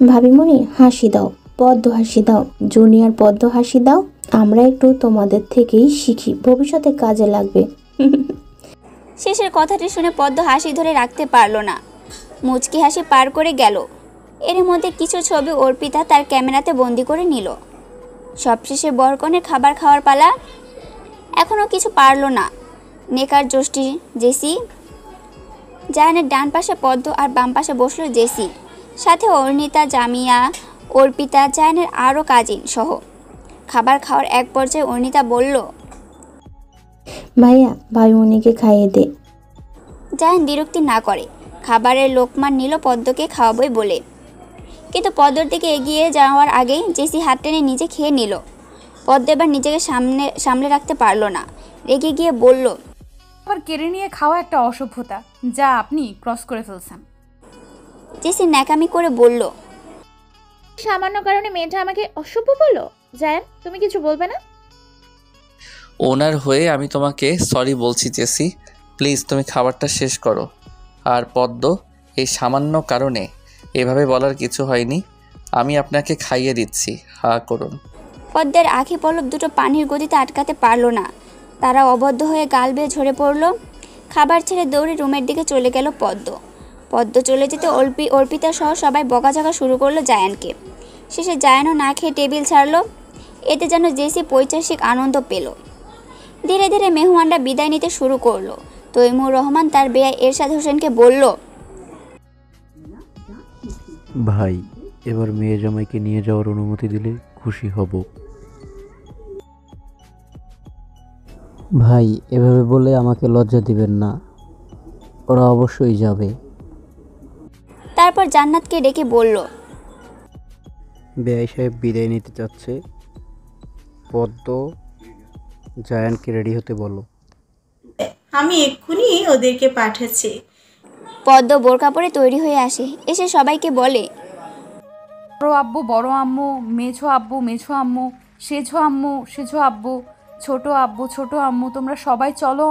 ভাবিমণি হাসি দাও, পদ্ম হাসি দাও, জুনিয়র পদ্ম হাসি দাও। আমরা একটু তোমাদের থেকেই শিখি, ভবিষ্যতে কাজে লাগবে। শেষের কথাটি শুনে পদ্ম হাসি ধরে রাখতে পারল না, মুচকি হাসি পার করে গেল। এর মধ্যে কিছু ছবি অর্পিতা তার ক্যামেরাতে বন্দি করে নিল। সবশেষে বরকনের খাবার খাওয়ার পালা। এখনও কিছু পারল না নেকার জোষ্ঠী জেসি। জায়ানের ডান পাশে পদ্ম আর বাম পাশে বসলো জেসি, সাথে অর্ণিতা, জামিয়া, অর্পিতা, জায়ানের আরও কাজিন সহ। খাবার খাওয়ার এক পর্যায়ে অর্ণিতা বলল, ভাইয়া ভাইমণিকে খাইয়ে দে। জায়ান বিরক্তি না করে খাবারের লোকমান নিল পদ্মকে খাওয়াবই বলে। কিন্তু পদ্মর দিকে এগিয়ে যাওয়ার আগেই জেসি হাত টেনে নিজে খেয়ে নিল। পদ্ম এবার নিজেকে সামলে রাখতে পারল না, রেগে গিয়ে বলল, আবার কেড়ে নিয়ে খাওয়া একটা অসভ্যতা, যা আপনি ক্রস করে ফেলছেন। জেসি ন্যাকামি করে বলল, সামান্য কারণে মেয়েটা আমাকে অসভ্য বললো। জায়ান, তুমি কিছু বলবে না? ওনার হয়ে আমি তোমাকে সরি বলছি জেসি, প্লিজ তুমি খাবারটা শেষ করো। আর পদ্ম, এই সামান্য কারণে এভাবে বলার কিছু হয়নি, আমি আপনাকে খাইয়ে দিচ্ছি, হা করুন। পদ্মের আঁখি পলক দুটো পানির গতিতে আটকাতে পারল না। তারা অবদ্ধ হয়ে গাল বেয়ে ঝরে পড়ল। খাবার ছেড়ে দৌড়ে রুমের দিকে চলে গেল পদ্ম। পদ্ম চলে যেতে অর্পিতা সহ সবাই বকাঝকা শুরু করলো জায়ানকে। শেষে জায়ানও না খেয়ে টেবিল ছাড়লো। এতে যেন জেসি পৈশাসিক আনন্দ পেল। ধীরে ধীরে মেহমানরা বিদায় নিতে শুরু করলো। তৈমুর রহমান তার বেয়াই এরশাদ হোসেনকে বলল, ভাই এবার মেয়ে জামাইকে নিয়ে যাওয়ার অনুমতি দিলে খুশি হব। ভাই এভাবে বলে আমাকে লজ্জা দিবেন না, ওরা অবশ্যই যাবে। তারপর জান্নাতকে ডেকে বলল, বেআই সাহেব বিদায় নিতে চাচ্ছে, পদ্ম জায়ানকে রেডি হতে বলো। আমি এক্ষুনি ওদেরকে পাঠাচ্ছি। পদ্ম বোরকা পরে তৈরি হয়ে আসে, এসে সবাইকে বলে, বড় আব্বু, বড় আম্মু, মেঝো আব্বু, মেঝো আম্মু, সেঝো আম্মু, সেঝো আব্বু, ছোট আব্বু, ছোট আম্মু, তোমরা সবাই চলো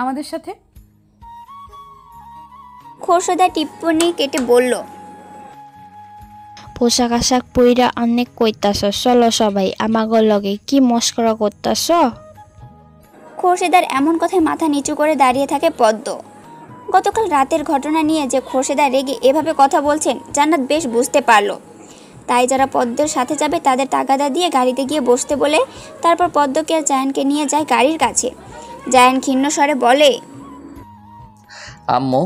আমাদের সাথে। খোরশদা টিপ্পনি কেটে বলল, পোশাক আশাক পইরা অনেক কইতাছ, চলো সবাই আমাগো লগে, কি মস্করা করতাছ? খোরশেদার এমন কথায় মাথা নিচু করে দাঁড়িয়ে থাকে পদ্ম। গতকাল রাতের ঘটনা নিয়ে যে খোরশেদা রেগে এভাবে কথা বলছেন জান্নাত বেশ বুঝতে পারল। তাই যারা পদ্মের সাথে যাবে তাদের তাগাদা দিয়ে গাড়িতে গিয়ে বসতে বলে তারপর পদ্মকে আর জায়ানকে নিয়ে যায় গাড়ির কাছে। জায়ান ক্ষীণ স্বরে বলে, আম্মু,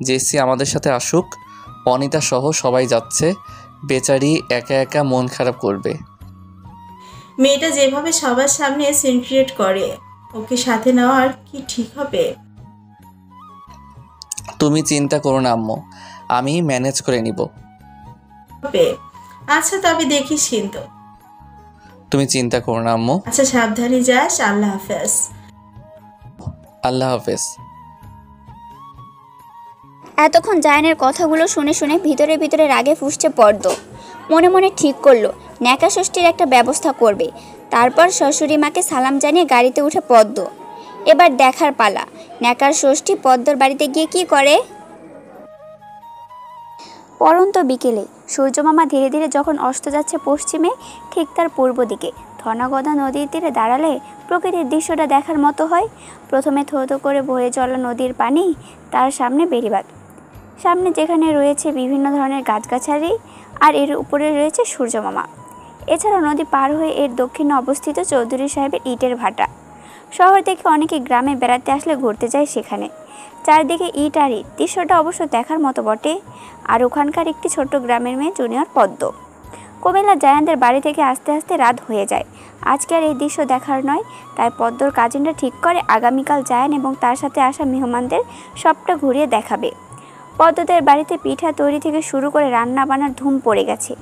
জেসি আমাদের সাথে আসুক, অনিতা সহ সবাই যাচ্ছে, বেচারি একা একা মন খারাপ করবে। মেয়েটা যেভাবে সবার সামনে সিন ক্রিয়েট করে, ওকে সাথে নেওয়ার কি ঠিক হবে? তুমি চিন্তা করো না আম্মু, আমি ম্যানেজ করে নিব। আচ্ছা তবে দেখিস কিন্তু। তুমি চিন্তা করো না আম্মু। আচ্ছা সাবধানে যাস। আল্লাহ হাফেজ। আল্লাহ হাফেজ। এতক্ষণ জায়ানের কথাগুলো শুনে শুনে ভিতরে ভিতরে রাগে ফুঁসছে পদ্ম। মনে মনে ঠিক করলো ন্যাকা ষষ্ঠীর একটা ব্যবস্থা করবে। তারপর শ্বশুরি মাকে সালাম জানিয়ে গাড়িতে উঠে পদ্ম। এবার দেখার পালা ন্যাকার ষষ্ঠী পদ্মর বাড়িতে গিয়ে কি করে। পরন্ত বিকেলে সূর্যমামা ধীরে ধীরে যখন অস্ত যাচ্ছে পশ্চিমে, ঠিক তার পূর্ব দিকে ধনাগদা নদীর তীরে দাঁড়ালে প্রকৃতির দৃশ্যটা দেখার মতো হয়। প্রথমে থো থো করে বয়ে চলা নদীর পানি, তার সামনে বেড়িবাঁধ, সামনে যেখানে রয়েছে বিভিন্ন ধরনের গাছগাছালি, আর এর উপরে রয়েছে সূর্যমামা। এছাড়া নদী পার হয়ে এর দক্ষিণে অবস্থিত চৌধুরী সাহেবের ইটের ভাটা। শহর থেকে অনেকে গ্রামে বেড়াতে আসলে ঘুরতে যায় সেখানে। চারদিকে ইট আর ইট, দৃশ্যটা অবশ্য দেখার মতো বটে। আর ওখানকার একটি ছোট্ট গ্রামের মেয়ে জুনিয়র পদ্ম। কুমিল্লা জায়ানদের বাড়ি থেকে আস্তে আস্তে রাত হয়ে যায়। আজকে আর এই দৃশ্য দেখার নয়, তাই পদ্মর কাজিনরা ঠিক করে আগামীকাল জায়ান এবং তার সাথে আসা মেহমানদের সবটা ঘুরিয়ে দেখাবে। পদ্মদের বাড়িতে পিঠা তৈরি থেকে শুরু করে রান্না বান্নার ধুম পড়ে গেছে।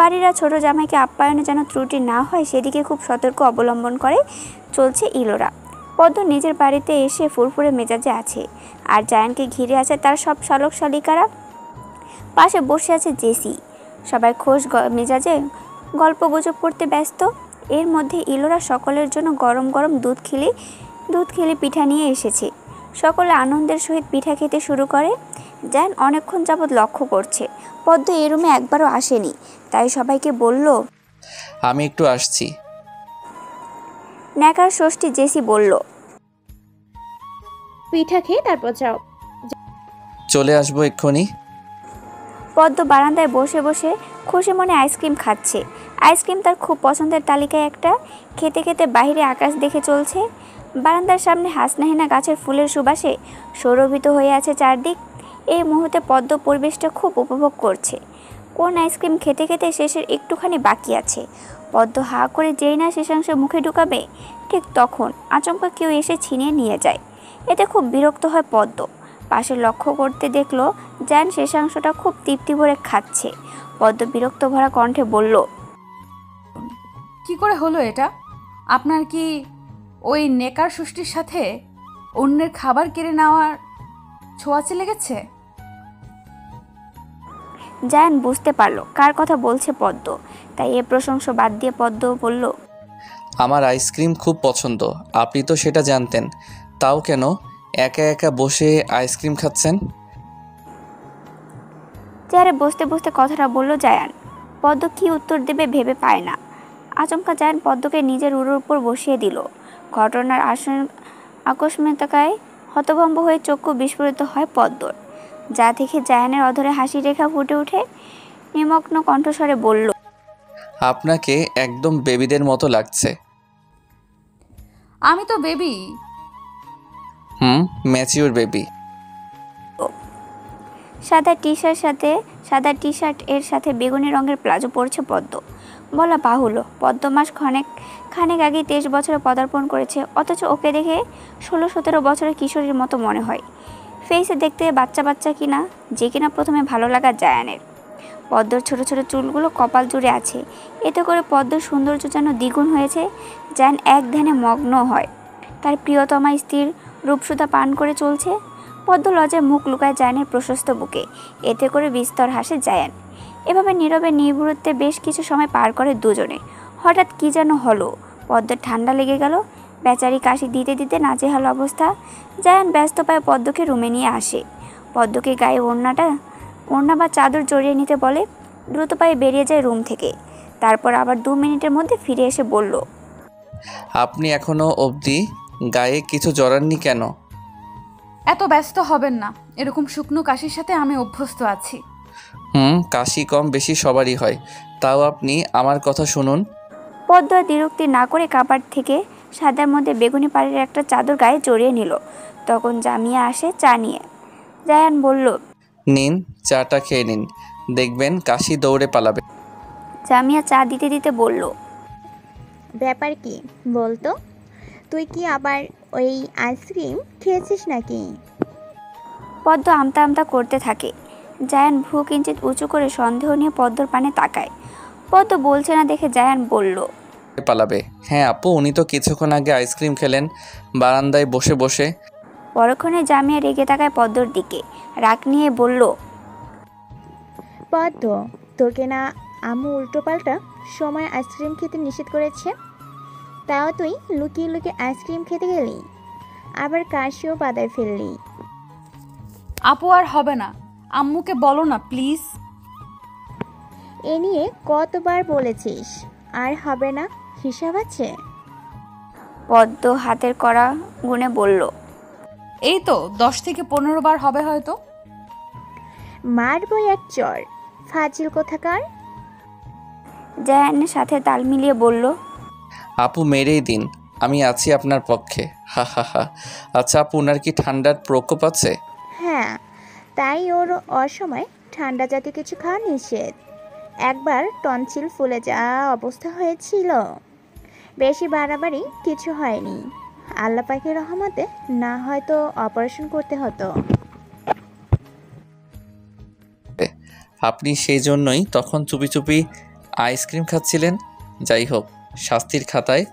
বাড়িরা ছোট জামাইকে আপ্যায়নে যেন ত্রুটি না হয় সেদিকে খুব সতর্ক অবলম্বন করে চলছে ইলোরা। পদ্ম নিজের বাড়িতে এসে ফুরফুরে মেজাজে আছে, আর জায়ানকে ঘিরে আছে তার সব শালক শালিকারা। পাশে বসে আছে জেসি, সবাই খোশ মেজাজে গল্প গুজব করতে ব্যস্ত। এর মধ্যে ইলোরা সকলের জন্য গরম গরম দুধ খিলি পিঠা নিয়ে এসেছে। সকলে আনন্দের সহিত পিঠা খেতে শুরু করে। জায়ান অনেকক্ষণ যাবৎ লক্ষ্য করছে পদ্ম এই রুমে একবারও আসেনি, তাই সবাইকে বলল, আমি একটু আসছি। ন্যাকার ষষ্ঠী জেসি বলল, পিঠা খেয়ে তারপর যাও। চলে আসবো এক্ষুনি। পদ্ম বারান্দায় বসে বসে খুশি মনে আইসক্রিম খাচ্ছে। আইসক্রিম তার খুব পছন্দের তালিকায় একটা। খেতে খেতে বাইরে আকাশ দেখে চলছে। বারান্দার সামনে হাসনাহিনা গাছের ফুলের সুবাসে সৌরভিত হয়ে আছে চারদিক। এই মুহূর্তে পদ্ম পরিবেশটা খুব উপভোগ করছে। কোন আইসক্রিম খেতে খেতে শেষের একটুখানি বাকি আছে। পদ্ম হা করে যেই না শেষাংশ মুখে ঢুকাবে, ঠিক তখন আচমকা কেউ এসে ছিনিয়ে নিয়ে যায়। এতে খুব বিরক্ত হয় পদ্ম। পাশে লক্ষ্য করতে দেখলো জায়ান শেষাংশটা খুব তৃপ্তি ভরে খাচ্ছে। পদ্ম বিরক্ত ভরা কণ্ঠে বলল, কি করে হলো এটা? আপনার কি ওই নেকার ষষ্ঠীর সাথে অন্যের খাবার কেড়ে নেওয়ার ছোঁয়াচে লেগেছে? জায়ান বুঝতে পারলো কার কথা বলছে পদ্ম, তাই এ প্রশংসা বাদ দিয়ে পদ্ম বলল, আমার আইসক্রিম খুব পছন্দ, আপনি তো সেটা জানতেন, তাও কেন একা একা বসে আইসক্রিম খাচ্ছেন? চেয়ারে বসতে বসতে কথাটা বলল জায়ান। পদ্ম কি উত্তর দেবে ভেবে পায় না। আচমকা জায়ান পদ্মকে নিজের উড়োর উপর বসিয়ে দিল। ঘটনার আকস্মিকতায় হতভম্ব হয়ে চক্ষু বিস্ফোরিত হয় পদ্মর। যা দেখে জায়ানের অধরে হাসি রেখা ফুটে উঠে নিমগ্ন কণ্ঠস্বরে বলল, আপনাকে একদম বেবিদের মতো লাগছে। আমি তো বেবি। Mature baby. সাদা টি শার্ট এর সাথে বেগুনি রঙের প্লাজো পরছে পদ্ম। বলা বাহুল্য, পদ্ম মাস খানেক আগে 23 বছরে পদার্পণ করেছে, অথচ ওকে দেখে 16-17 বছরের কিশোরীর মতো মনে হয়। ফেসে দেখতে বাচ্চা বাচ্চা কিনা, যে কিনা প্রথমে ভালো লাগা জায়ানের। পদ্মর ছোট ছোট চুলগুলো কপাল জুড়ে আছে, এতে করে পদ্মর সৌন্দর্য যেন দ্বিগুণ হয়েছে। জায়ান এক ধ্যানে মগ্ন হয়, তার প্রিয়তমা স্ত্রীর রূপসুধা পান করে চলছে। পদ্ম লজ্জায় মুখ লুকায় জায়ানের প্রশস্ত বুকে, এতে করে বিস্তর হাসে জায়ান। এভাবে নীরবে নিভৃতে বেশ কিছু সময় পার করে দুজনে। হঠাৎ কি যেন হলো, পদ্মের ঠান্ডা লেগে গেল। বেচারি কাশি দিতে দিতে নাজেহাল অবস্থা। জায়ান ব্যস্ত পায়ে পদ্মকে রুমে নিয়ে আসে। পদ্মকে গায়ে ওড়না বা চাদর জড়িয়ে নিতে বলে। দ্রুত পায়ে বেরিয়ে যায় রুম থেকে। তারপর আবার 2 মিনিটের মধ্যে ফিরে এসে বলল, আপনি এখনো অবধি গায়ে কিছু জড়াননি কেন? এত ব্যস্ত হবেন না, এরকম শুকনো কাশির সাথে আমি অভ্যস্ত আছি। কাশি কম বেশি সবারই হয়, তাও আপনি আমার কথা শুনুন। পদ্ম দ্বিরুক্তি না করে কাপড় থেকে সাদার মধ্যে বেগুনি পাড়ের একটা চাদর গায়ে জড়িয়ে নিল। তখন জামিয়া আসে চা নিয়ে। জায়ান বলল, নিন, চাটা খেয়ে নিন, দেখবেন কাশি দৌড়ে পালাবে। জামিয়া চা দিতে দিতে বলল, ব্যাপার কি বলতো? তুই কি আবার ওই আইসক্রিম খেয়েছিস নাকি? পদ্ম আমতা আমতা করতে থাকে। জায়ান ভ্রু কিঞ্চিত উঁচু করে সন্দেহ নিয়ে পদ্মর পানে তাকায়। পদ্ম বলছে না দেখে জায়ান বলল, পালাবে। হ্যাঁ আপু, উনি তো কিছুক্ষণ আগে আইসক্রিম খেলেন বারান্দায় বসে বসে। পরক্ষণে জামিয়া রেগে তাকায় পদ্মর দিকে, রাগ নিয়ে বলল, পদ্ম, তোকে না আম্মু উল্টোপাল্টা সময় আইসক্রিম খেতে নিষেধ করেছে, তাও তুই লুকিয়ে লুকিয়ে আইসক্রিম খেতে গেলি, আবার কাশিও বাদায় ফেললি। আপু আর হবে না, আম্মুকে বলো না প্লিজ। এ নিয়ে কতবার বলেছিস? আর হবে না, হিসাব আছে। পদ্ম হাতের কড়া গুনে বলল, এই তো 10 থেকে 15 বার হবে হয়তো। মারবো এক চর, ফাজিল কোথাকার। জায়ানের সাথে তাল মিলিয়ে বলল, আপু মেরেই দিন, আমি আছি আপনার পক্ষে। হা হা হা। আচ্ছা আপু, ওনার কি ঠান্ডার প্রকোপ আছে? হ্যাঁ, তাই ওর অসময় ঠান্ডা জাতীয় কিছু খাওয়া নিষেধ। একবার টনসিল ফুলে যাওয়া অবস্থা হয়েছিল। বেশি বাড়াবাড়ি কিছু হয়নি, আল্লাহ পাকের রহমতে। না হয়তো অপারেশন করতে হতো। আপনি সেই জন্যই তখন চুপি চুপি আইসক্রিম খাচ্ছিলেন। যাই হোক, শাস্তির খাতায়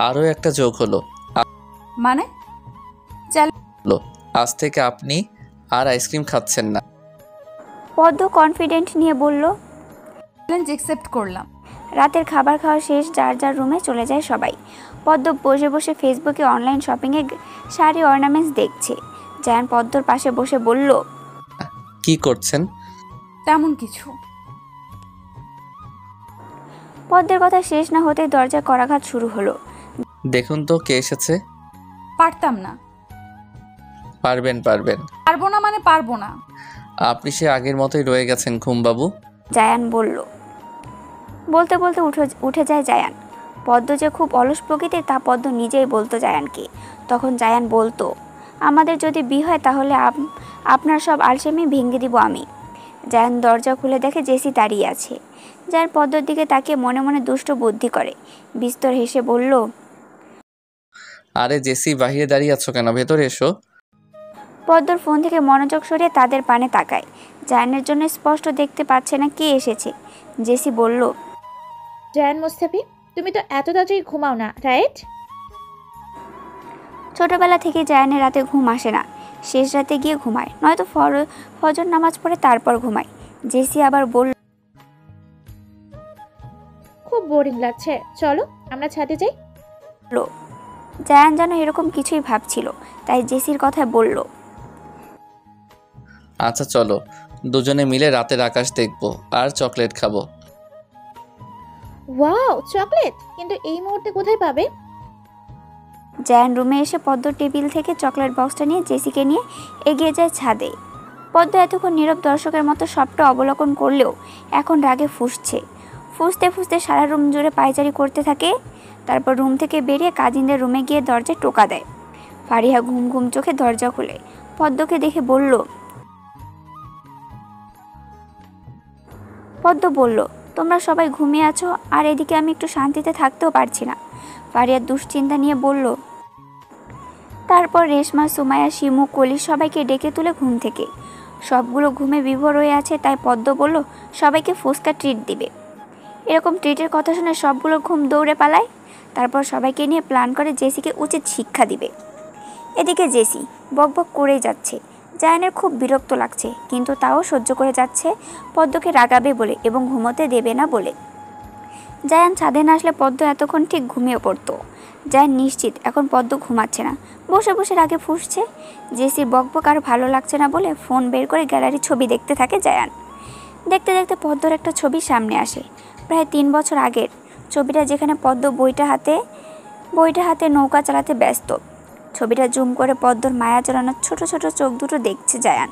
আরও একটা যোগ হলো। মানে আজ থেকে আপনি আর আইসক্রিম খাচ্ছেন না। পদ্ম কনফিডেন্ট নিয়ে বলল। চ্যালেঞ্জ অ্যাকসেপ্ট করলাম। রাতের খাবার খাওয়া শেষ, যার যার রুমে চলে যায় সবাই। পদ্ম বসে বসে ফেসবুকে অনলাইন শপিংয়ে শাড়ি অর্নামেন্টস দেখছে। জায়ান পদ্মর পাশে বসে বলল, কি করছেন? তেমন কিছু। পদ্মের কথা শেষ না হতেই দরজায় করাঘাত শুরু হলো। দেখুন তো কে এসেছে। পারতাম না। পারবেন পারবেন। পারবো না মানে পারবো না। আপনি সে আগের মতোই রয়ে গেছেন ঘুমবাবু। জায়ান বলল। বলতে বলতে উঠে যায় জায়ান। পদ্ম যে খুব অলস প্রকৃতির তা পদ্ম নিজেই বলতো জায়ানকে। তখন জায়ান বলতো, আমাদের যদি বিয়ে হয় তাহলে আপনার সব আলসেমি ভেঙে দিব আমি। জায়ান দরজা খুলে দেখে জেসি দাঁড়িয়ে আছে। জায়ান পদ্মর দিকে তাকিয়ে মনে মনে দুষ্ট বুদ্ধি করে। বিস্তর হেসে বলল, আরে জেসি, বাহিরে দাঁড়িয়ে আছো কেন? ভেতরে এসো। পদ্মর ফোন থেকে মনোযোগ সরিয়ে তাদের পানে তাকায়। জায়ানের জন্য স্পষ্ট দেখতে পাচ্ছে না কে এসেছে। জেসি বলল, জায়ান মোস্তাফি, তুমি তো এত তাড়াতাড়ি ঘুমাও না, রাইট? ছোটবেলা থেকে জায়ানের রাতে ঘুম আসে না। শেষ রাতে গিয়ে ঘুমায়, নয়তো ফজর নামাজ পড়ে তারপর ঘুমায়। জেসি আবার বলল, খুব বোরিং লাগছে, চলো আমরা ছাদে যাই। জায়ান যেন এরকম কিছুই ভাবছিল, তাই জেসির কথায় বলল, আচ্ছা চলো, দুজনে মিলে রাতের আকাশ দেখবো আর চকলেট খাবো। Wow, chocolate! কিন্তু এই মুহূর্তে কোথায় পাবে? জায়ান রুমে এসে পদ্ম টেবিল থেকে চকলেট বক্সটা নিয়ে জেসিকে নিয়ে এগিয়ে যায় ছাদে। পদ্ম এতক্ষণ নীরব দর্শকের মতো সবটা অবলোকন করলেও এখন রাগে ফুঁসছে। ফুঁসতে ফুঁসতে সারা রুম জুড়ে পায়চারি করতে থাকে। তারপর রুম থেকে বেরিয়ে কাজিনদের রুমে গিয়ে দরজায় টোকা দেয়। ফারিহা ঘুম ঘুম চোখে দরজা খুলে পদ্মকে দেখে বলল, পদ্ম বলল, তোমরা সবাই ঘুমিয়ে আছো আর এদিকে আমি একটু শান্তিতে থাকতেও পারছি না। ফারিয়া দুশ্চিন্তা নিয়ে বলল। তারপর রেশমা, সুমাইয়া, শিমু, কলি সবাইকে ডেকে তুলে ঘুম থেকে। সবগুলো ঘুমে বিভোর হয়ে আছে, তাই পদ্ম বলল সবাইকে ফুচকা ট্রিট দিবে। এরকম ট্রিটের কথা শুনে সবগুলো ঘুম দৌড়ে পালায়। তারপর সবাইকে নিয়ে প্ল্যান করে জেসিকে উচিত শিক্ষা দিবে। এদিকে জেসি বকবক করেই যাচ্ছে। জায়ানের খুব বিরক্ত লাগছে, কিন্তু তাও সহ্য করে যাচ্ছে পদ্মকে রাগাবে বলে এবং ঘুমোতে দেবে না বলে। জায়ান ছাদে না আসলে পদ্ম এতক্ষণ ঠিক ঘুমিয়ে পড়তো। জায়ান নিশ্চিত এখন পদ্ম ঘুমাচ্ছে না, বসে বসে রাগে ফুঁসছে। জেসির বকবক আর ভালো লাগছে না বলে ফোন বের করে গ্যালারির ছবি দেখতে থাকে জায়ান। দেখতে দেখতে পদ্মর একটা ছবি সামনে আসে, প্রায় 3 বছর আগের ছবিটা, যেখানে পদ্ম বইটা হাতে নৌকা চালাতে ব্যস্ত। ছবিটা জুম করে পদ্মর মায়া জ্বালানোর ছোট ছোট চোখ দুটো দেখছে জায়ান।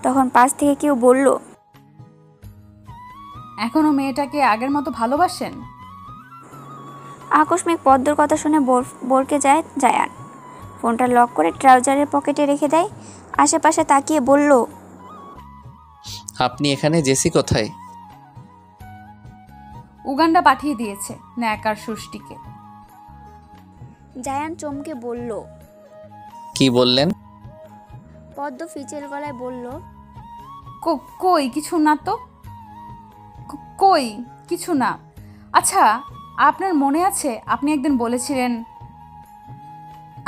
তখন পাশ থেকে কেউ বলল, এখনো মেয়েটাকে আগের মতো ভালোবাসেন? আকস্মিক পদ্মর কথা শুনে বরকে যায় জায়ান। ফোনটা লক করে ট্রাউজারের পকেটে রেখে দেয়। আশেপাশে তাকিয়ে বলল, আপনি এখানে? জেসি কোথায়? উগান্ডা পাঠিয়ে দিয়েছে ন্যাকার ষষ্ঠীকে। জায়ান চমকে বলল। কি বললেন? পদ্ম ফিচেল গলায় বলল, কই কিছু না তো, কই কিছু না। আচ্ছা, আপনার মনে আছে আপনি একদিন বলেছিলেন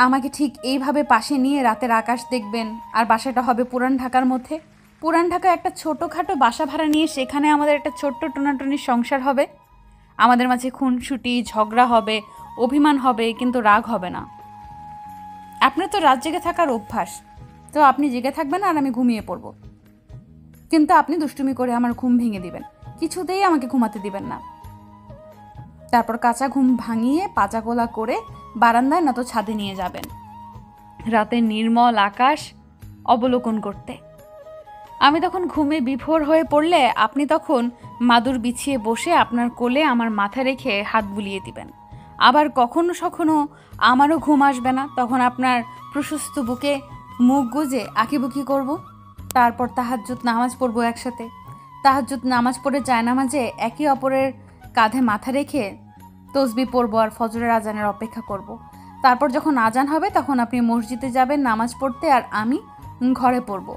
আমাকে ঠিক এইভাবে পাশে নিয়ে রাতের আকাশ দেখবেন, আর বাসাটা হবে পুরান ঢাকার মধ্যে। পুরান ঢাকায় একটা ছোটোখাটো বাসা ভাড়া নিয়ে সেখানে আমাদের একটা ছোট্ট টোনাটনির সংসার হবে। আমাদের মাঝে খুনসুটি, ঝগড়া হবে, অভিমান হবে, কিন্তু রাগ হবে না। আপনার তো রাত জেগে থাকার অভ্যাস, তো আপনি জেগে থাকবেন আর আমি ঘুমিয়ে পড়ব। কিন্তু আপনি দুষ্টুমি করে আমার ঘুম ভেঙে দিবেন, কিছুতেই আমাকে ঘুমাতে দিবেন না। তারপর কাঁচা ঘুম ভাঙিয়ে পাচাকোলা করে বারান্দায় নয়তো ছাদে নিয়ে যাবেন রাতের নির্মল আকাশ অবলোকন করতে। আমি তখন ঘুমে বিভোর হয়ে পড়লে আপনি তখন মাদুর বিছিয়ে বসে আপনার কোলে আমার মাথা রেখে হাত বুলিয়ে দিবেন, আবার কখনো সখনো আমারও ঘুম আসবে না, তখন আপনার প্রশস্ত বুকে মুখ গুজে আঁকিবুকি করব। তারপর তাহাজ্জুদ নামাজ পড়বো একসাথে। তাহাজ্জুদ নামাজ পড়ে জায়নামাজে একে অপরের কাঁধে মাথা রেখে তসবি পড়বো আর ফজরের আজানের অপেক্ষা করব। তারপর যখন আজান হবে তখন আপনি মসজিদে যাবেন নামাজ পড়তে, আর আমি ঘরে পড়ব।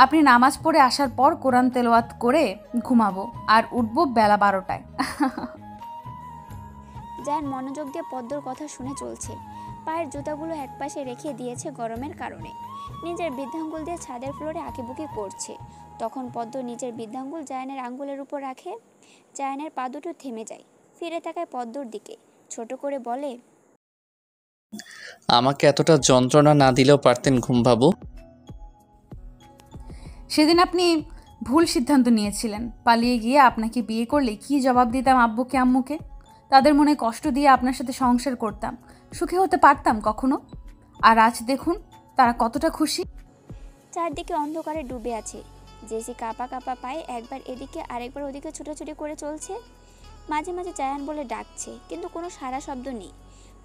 আপনি নামাজ পড়ে আসার পর কোরআন তেলাওয়াত করে ঘুমাবো আর উঠবো বেলা 12টায়। জায়ান মনোযোগ দিয়ে পদ্মর কথা শুনে চলছে। পায়ের জুতাগুলো একপাশে রেখে দিয়েছে গরমের কারণে। নিজের বৃদ্ধাঙ্গুল দিয়ে ছাদের ফ্লোরে আঁকিবুকি করছে। তখন পদ্ম নিজের বৃদ্ধাঙ্গুল জায়ানের আঙ্গুলের উপর রাখে। জায়ানের পা দুটো থেমে যায়, ফিরে তাকায় পদ্মর দিকে, ছোট করে বলে, আমাকে এতটা যন্ত্রণা না দিলেও পারতেন ঘুমবাবু। সেদিন আপনি ভুল সিদ্ধান্ত নিয়েছিলেন। পালিয়ে গিয়ে আপনাকে বিয়ে করলে কি জবাব দিতাম আব্বুকে আম্মুকে? তাদের মনে কষ্ট দিয়ে আপনার সাথে সংসার করতাম, সুখী হতে পারতাম কখনো? আর আজ দেখুন তারা কতটা খুশি। চারদিকে অন্ধকারে ডুবে আছে। জেসি কাঁপা কাঁপা পায়ে একবার এদিকে আরেকবার ওদিকে ছুটোছুটি করে চলছে। মাঝে মাঝে জায়ান বলে ডাকছে, কিন্তু কোনো সারা শব্দ নেই।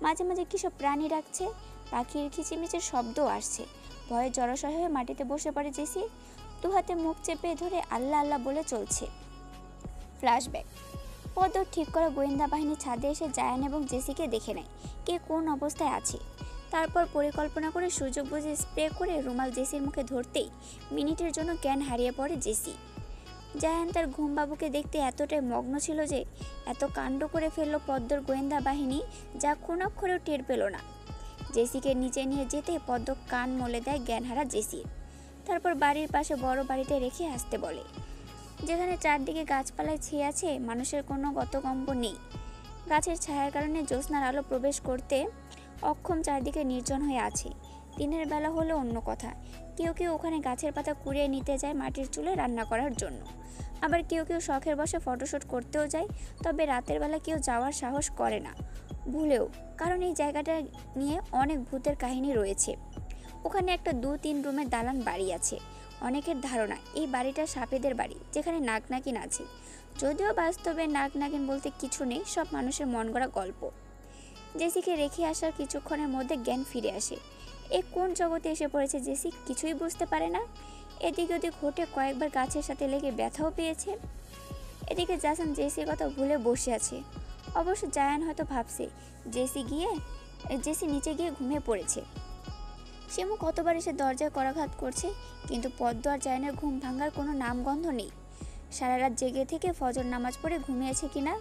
মাঝে মাঝে কিসব প্রাণী ডাকছে, পাখির কিচিমিচির শব্দও আসছে। ভয়ে জড়সড় হয়ে মাটিতে বসে পড়ে জেসি। দু হাতে মুখ চেপে ধরে আল্লাহ আল্লাহ বলে চলছে। ফ্ল্যাশব্যাক। পদ্ম ঠিক করা গোয়েন্দা বাহিনী ছাদে এসে জায়ান এবং জেসিকে দেখে নেয় কে কোন অবস্থায় আছে। তারপর পরিকল্পনা করে সুযোগ বুঝে স্প্রে করে রুমাল জেসির মুখে ধরতেই মিনিটের জন্য জ্ঞান হারিয়ে পড়ে জেসি। জায়ান তার ঘুমবাবুকে দেখতে এতটাই মগ্ন ছিল যে এত কাণ্ড করে ফেললো পদ্মর গোয়েন্দা বাহিনী, যা কোন অক্ষরেও টের পেল না। জেসিকে নিচে নিয়ে যেতে পদ্ম কান মলে দেয় জ্ঞানহারা জেসির। তারপর বাড়ির পাশে বড় বাড়িতে রেখে আসতে বলে, যেখানে চারদিকে গাছপালায় ছেয়ে আছে, মানুষের কোনো গতকম্প নেই। গাছের ছায়ার কারণে জ্যোৎস্নার আলো প্রবেশ করতে অক্ষম, চারদিকে নির্জন হয়ে আছে। দিনের বেলা হলো অন্য কথা, কেউ কেউ ওখানে গাছের পাতা কুড়িয়ে নিতে যায় মাটির চুলে রান্না করার জন্য। আবার কেউ কেউ শখের বসে ফটোশ্যুট করতেও যায়, তবে রাতের বেলা কেউ যাওয়ার সাহস করে না ভুলেও, কারণ এই জায়গাটা নিয়ে অনেক ভূতের কাহিনী রয়েছে। ওখানে একটা 2-3 রুমের দালান বাড়ি আছে। অনেকের ধারণা এই বাড়িটা সাপেদের বাড়ি, যেখানে নাগ নাগিন আছে। যদিও বাস্তবে নাগ নাগিন বলতে কিছু নেই, সব মানুষের মন গড়া গল্প। জেসিকে রেখে আসার কিছুক্ষণের মধ্যে জ্ঞান ফিরে আসে। এ কোন জগতে এসে পড়েছে জেসি কিছুই বুঝতে পারে না। এদিক ওদিক ঘটে কয়েকবার গাছের সাথে লেগে ব্যথাও পেয়েছে। এদিকে জাসান জেসির কথা ভুলে বসে আছে। অবশ্য জায়ান হয়তো ভাবছে জেসি নিচে গিয়ে ঘুমিয়ে পড়েছে। শিমু কতবার এসে দরজায় করাঘাত করছে, কিন্তু পদ্ম আর জায়ানের ঘুম ভাঙার কোনো নামগন্ধ নেই। সারা রাত জেগে থেকে ফজর নামাজ পড়ে ঘুমিয়েছে কিনা।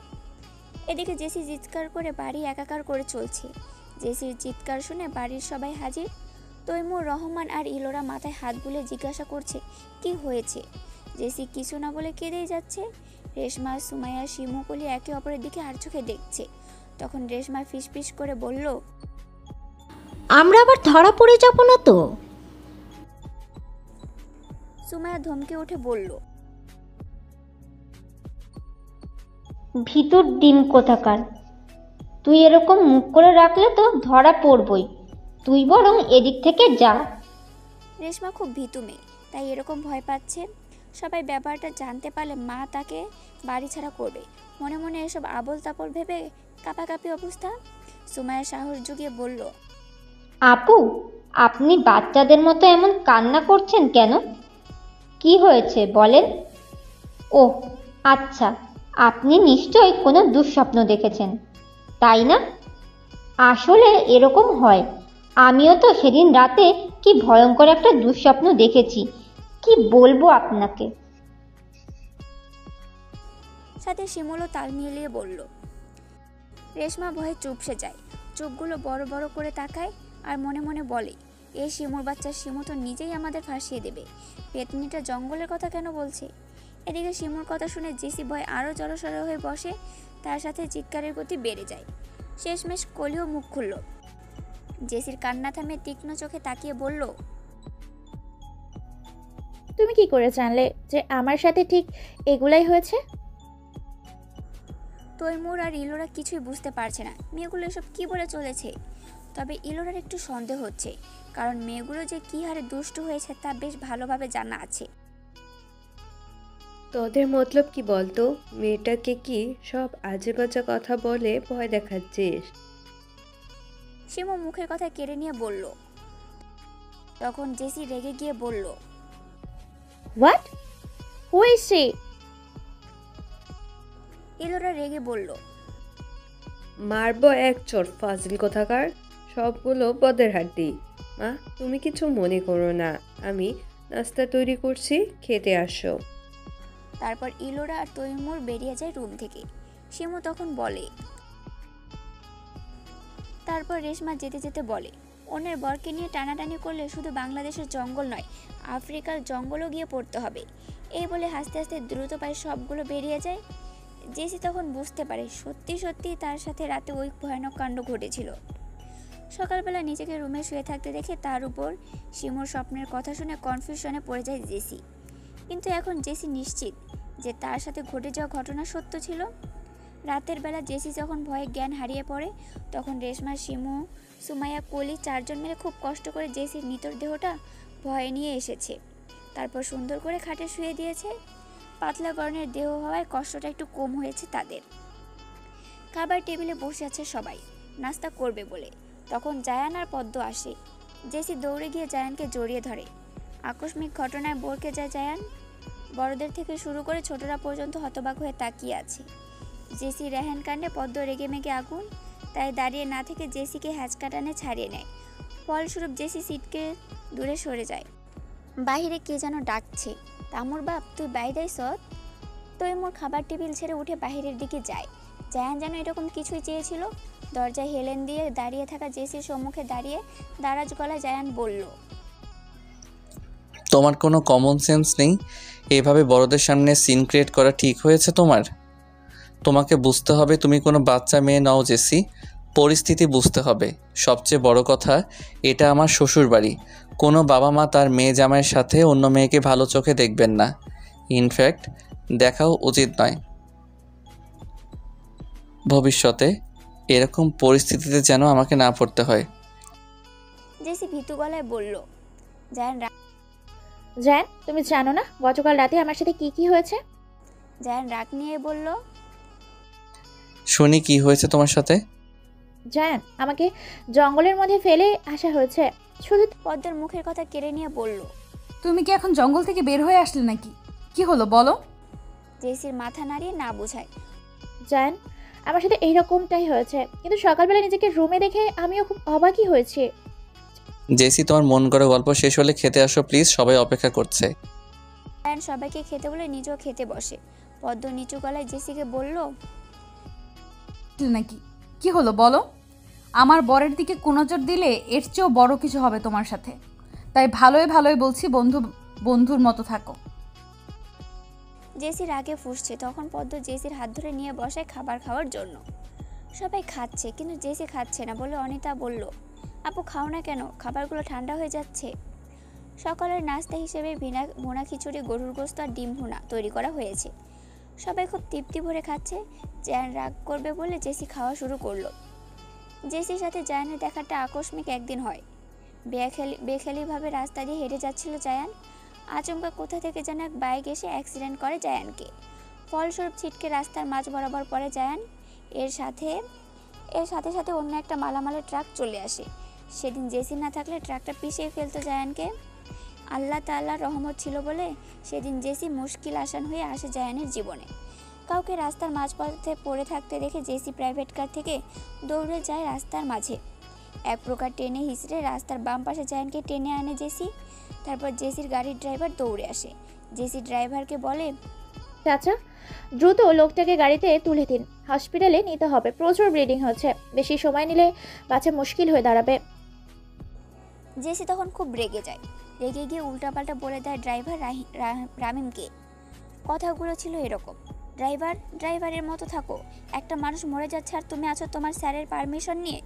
এদিকে জেসি চিৎকার করে বাড়ি একাকার করে চলছে। জেসির চিৎকার শুনে বাড়ির সবাই হাজির। তৈমুর রহমান আর ইলোরা মাথায় হাত বুলে জিজ্ঞাসা করছে কি হয়েছে। জেসি কিছু না বলে কেঁদেই যাচ্ছে। রেশমা, সুমাইয়া, শিমু, কলি একে অপরের দিকে আর চোখে দেখছে। তখন রেশমা ফিসফিস করে বলল, আমরা আবার ধরা পড়ে যাব না তো? সুমাইয়া ধমকে উঠে বলল, ভিতর ডিম কোথাকার, তুই এরকম মুখ করে রাখলে তো ধরা পড়বই। তুই বরং এদিক থেকে যা। রেশমা খুব ভীতু মেয়ে, তাই এরকম ভয় পাচ্ছে। সবাই ব্যাপারটা জানতে পারলে মা তাকে বাড়ি ছাড়া করবে। মনে মনে এসব আবল তাবল ভেবে কাঁপাকাঁপি অবস্থা। সুমাইয়া সাহস জুগিয়ে বলল, আপু, আপনি বাচ্চাদের মতো এমন কান্না করছেন কেন? কি হয়েছে বলেন? ও আচ্ছা, আপনি নিশ্চয়ই কোনো দুঃস্বপ্ন দেখেছেন, তাই না? আসলে এরকম হয়। আমিও তো সেদিন রাতে কি ভয়ঙ্কর একটা দুঃস্বপ্ন দেখেছি, কি বলবো আপনাকে। সাথে শিমুলও তাল মিলিয়ে বলল। রেশমা ভয়ে চুপসে যায়, চোখগুলো বড় বড় করে তাকায় আর মনে মনে বলে, এই শিমুর বাচ্চা শিমু তো নিজেই আমাদের ফাঁসিয়ে দেবে। পেতনিটা জঙ্গলের কথা কেন বলছে? এদিকে শিমুর কথা শুনে জেসি ভয় আরও জড়সড় হয়ে বসে। তার সাথে চিৎকারের গতি বেড়ে যায়। শেষমেশ কলিও মুখ খুলল। জেসির কান্না থামে তীক্ষ্ণ চোখে তাকিয়ে বলল, তুমি কি করে জানলে যে আমার সাথে ঠিক এগুলাই হয়েছে? তৈমুর আর ইলোরা কিছুই বুঝতে পারছে না মেয়েগুলো এসব কি বলে চলেছে। তবে ইলোরার একটু সন্দেহ হচ্ছে, কারণ মেয়েগুলো যে কি হারে দুষ্টু হয়েছে তা বেশ ভালোভাবে জানা আছে। তোদের মতলব কি বলতো? মেয়েটাকে কি সব আজে বাজে কথা বলে ভয় দেখাচ্ছিস? শিমু মুখের কথা কেড়ে নিয়ে বলল। তখন জেসি রেগে গিয়ে বলল, what? Who is she? Elora রেগে বলল, মারবো এক চোট ফাজিল কোথাকার, সবগুলো বদের হাড্ডি। মা, তুমি কিছু মনে করো না, আমি নাস্তা তৈরি করছি, খেতে আসো। তারপর ইলোরা আর তৈমুর বেরিয়ে যায় রুম থেকে। শিমু তখন বলে, তারপর রেশমা যেতে যেতে বলে, অন্যের বরকে নিয়ে টানাটানি করলে শুধু বাংলাদেশের জঙ্গল নয়, আফ্রিকার জঙ্গলও গিয়ে পড়তে হবে। এই বলে হাসতে হাসতে দ্রুত পায়ে সবগুলো বেরিয়ে যায়। জেসি তখন বুঝতে পারে সত্যি সত্যি তার সাথে রাতে ওই ভয়ানক কাণ্ড ঘটেছিল। সকালবেলা নিজেকে রুমে শুয়ে থাকতে দেখে তার উপর শিমুর স্বপ্নের কথা শুনে কনফিউশনে পড়ে যায় জেসি। কিন্তু এখন জেসি নিশ্চিত যে তার সাথে ঘটে যাওয়া ঘটনা সত্য ছিল। রাতের বেলা জেসি যখন ভয়ে জ্ঞান হারিয়ে পড়ে, তখন রেশমা, শিমু, সুমাইয়া, কলি চারজন মিলে খুব কষ্ট করে জেসির নিতর দেহটা ভয়ে নিয়ে এসেছে। তারপর সুন্দর করে খাটে শুয়ে দিয়েছে। পাতলা গরনের দেহ হওয়ায় কষ্টটা একটু কম হয়েছে তাদের। খাবার টেবিলে বসে আছে সবাই নাস্তা করবে বলে। তখন জায়ান আর পদ্ম আসে। জেসি দৌড়ে গিয়ে জায়ানকে জড়িয়ে ধরে। আকস্মিক ঘটনায় বরকে যায় জায়ান। বড়দের থেকে শুরু করে ছোটরা পর্যন্ত হতবাক হয়ে তাকিয়ে আছে। জেসি রেহান কাণ্ডে পদ্ম রেগে মেগে আগুন, তাই দাঁড়িয়ে না থেকে জেসিকে হ্যাচকা টানে ছাড়িয়ে নেয়। ফলস্বরূপ জেসি সিটকে দূরে সরে যায়। বাহিরে কে যেন ডাকছে, তামুর বাপ তুই বাইরে সৎ। তৈমুর খাবার টেবিল ছেড়ে উঠে বাহিরের দিকে যায়। জায়ান যেন এরকম কিছুই চেয়েছিল। দরজায় হেলেন দিয়ে দাঁড়িয়ে থাকা জেসির সম্মুখে দাঁড়িয়ে দারাজ গলায় জায়ান বলল, তোমার কোনো কমন সেন্স নেই? এভাবে বড়দের সামনে সিন ক্রিয়েট করা ঠিক হয়েছে তোমার? তোমাকে বুঝতে হবে তুমি কোনো বাচ্চা মেয়ে নও জেসি, পরিস্থিতি বুঝতে হবে। সবচেয়ে বড় কথা, এটা আমার শ্বশুর বাড়ি। কোনো বাবা মা তার মেয়ে জামাইয়ের সাথে অন্য মেয়েকে ভালো চোখে দেখবেন না, ইনফ্যাক্ট দেখাও উচিত নয়। ভবিষ্যতে এরকম পরিস্থিতিতে যেন আমাকে না পড়তে হয়। জেসি ভীতু গলায় বলল। জায়ান তুমি জানো না গতকাল রাতে আমার সাথে কি কি হয়েছে? জায়ান রাগ নিয়ে বলল, শুনি কি হয়েছে তোমার সাথে। জায়ান, আমাকে জঙ্গলের মধ্যে ফেলে আসা হয়েছে। শুধু পদ্মের মুখের কথা কেড়ে নিয়ে বলল, তুমি কি এখন জঙ্গল থেকে বের হয়ে আসলে নাকি? কি হলো বলো? জেসির মাথা নাড়িয়ে না বোঝায়। জায়ান, আমার সাথে এইরকমটাই হয়েছে, কিন্তু সকালবেলা নিজেকে রুমে দেখে আমিও খুব অবাকই হয়েছি। জেসি, তোমার মন করা গল্প শেষ হলে খেতে আসো প্লিজ, সবাই অপেক্ষা করছে। জায়ান সবাইকে খেতে বলে নিজেও খেতে বসে। পদ্ম নিচু গলায় জেসিকে বলল, নাকি কি হলো বলো? আমার বরের দিকে কুনজর দিলে এর চেয়েও বড় কিছু হবে তোমার সাথে। তাই ভালোই ভালোই বলছি, বন্ধুর মতো থাকো। জেসির আগে ফুসছে। তখন পদ্ম জেসির হাত ধরে নিয়ে বসায় খাবার খাওয়ার জন্য। সবাই খাচ্ছে, কিন্তু জেসি খাচ্ছে না বলে অনিতা বলল, আপু খাও না কেন, খাবারগুলো ঠান্ডা হয়ে যাচ্ছে। সকালের নাস্তা হিসেবে ভুনা খিচুড়ি, গরুর গোস্ত আর ডিম ভুনা তৈরি করা হয়েছে। সবাই খুব তৃপ্তি ভরে খাচ্ছে। জায়ান রাগ করবে বলে জেসি খাওয়া শুরু করলো। জেসির সাথে জায়ানের দেখাটা আকস্মিক একদিন হয়। বেখেলিভাবে রাস্তা দিয়ে হেঁটে যাচ্ছিল জায়ান। আচমকা কোথা থেকে যেন এক বাইক এসে অ্যাক্সিডেন্ট করে জায়ানকে। ফলস্বরূপ ছিটকে রাস্তার মাঝ বরাবর পড়ে জায়ান। এর সাথে সাথে অন্য একটা মালামালের ট্রাক চলে আসে। সেদিন জেসি না থাকলে ট্রাকটা পিষিয়ে ফেলতো জায়ানকে। আল্লাহ তাআলার রহমত ছিল বলে সেদিন জেসি মুশকিল আসান হয়ে আসে জায়ানের জীবনে। কাউকে রাস্তার মাঝপথে পড়ে থাকতে দেখে জেসি প্রাইভেট কার থেকে দৌড়ে যায় রাস্তার মাঝে। এক প্রকার টেনে হিঁচড়ে রাস্তার বাম পাশে জায়ানকে টেনে আনে জেসি। তারপর জেসির গাড়ির ড্রাইভার দৌড়ে আসে। জেসি ড্রাইভারকে বলে, চাচা, দ্রুত লোকটাকে গাড়িতে তুলে দিন, হসপিটালে নিতে হবে, প্রচুর ব্লিডিং হচ্ছে, বেশি সময় নিলে বাঁচা মুশকিল হয়ে দাঁড়াবে। জেসি তখন খুব রেগে যায়। রেগে গিয়ে উল্টাপাল্টা বলে দেয় ড্রাইভার রামিমকে। কথাগুলো ছিল এরকম, ড্রাইভারের মতো থাকো, একটা মানুষ মরে যাচ্ছে আর তুমি আছো তোমার স্যারের পারমিশন নিয়ে।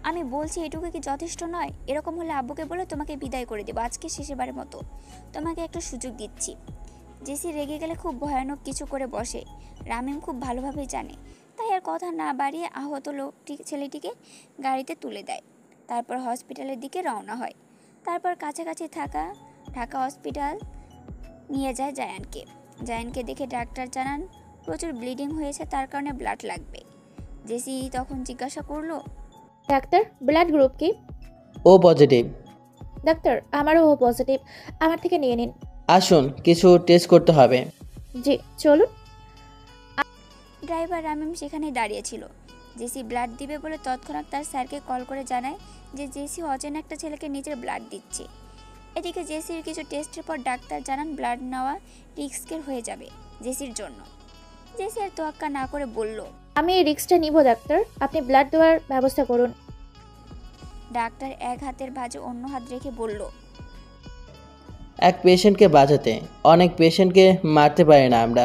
আমি বলছি এটুকু কি যথেষ্ট নয়? এরকম হলে আব্বুকে বলে তোমাকে বিদায় করে দেবো, আজকে শেষবারের মতো তোমাকে একটা সুযোগ দিচ্ছি। জেসি রেগে গেলে খুব ভয়ানক কিছু করে বসে। রামিম খুব ভালোভাবেই জানে, তাই আর কথা না বাড়িয়ে আহত ছেলেটিকে গাড়িতে তুলে দেয়। তারপর হসপিটালের দিকে রওনা হয়। তারপর কাছাকাছি থাকা ঢাকা হসপিটাল নিয়ে যায় জায়ানকে। জায়ানকে দেখে ডাক্তার জানান প্রচুর ব্লিডিং হয়েছে, তার কারণে ব্লাড লাগবে। জেসি তখন জিজ্ঞাসা করলো, ডাক্তার ব্লাড গ্রুপ কি? ও পজিটিভ। ডাক্তার আমারও ও পজিটিভ, আমার থেকে নিয়ে নিন। আসুন, কিছু টেস্ট করতে হবে। জি চলুন। ড্রাইভার রামিম সেখানেই দাঁড়িয়েছিল। জেসি ব্লাড দিবে বলে তৎক্ষণাৎ তার স্যারকে কল করে জানায় যে জেসি অচেনা একটা ছেলেকে নিজের ব্লাড দিচ্ছে। এদিকে জেসির কিছু টেস্টের পর ডাক্তার জানান ব্লাড নেওয়া রিস্কের হয়ে যাবে জেসির জন্য। জেসি আর তোয়াক্কা না করে বলল, আমি এই রিস্কটা নিব ডাক্তার, আপনি ব্লাড দেওয়ার ব্যবস্থা করুন। ডাক্তার এক হাতের ভাঁজে অন্য হাত রেখে বলল, এক পেশেন্টকে বাঁচাতে অনেক পেশেন্টকে মারতে পারি না আমরা।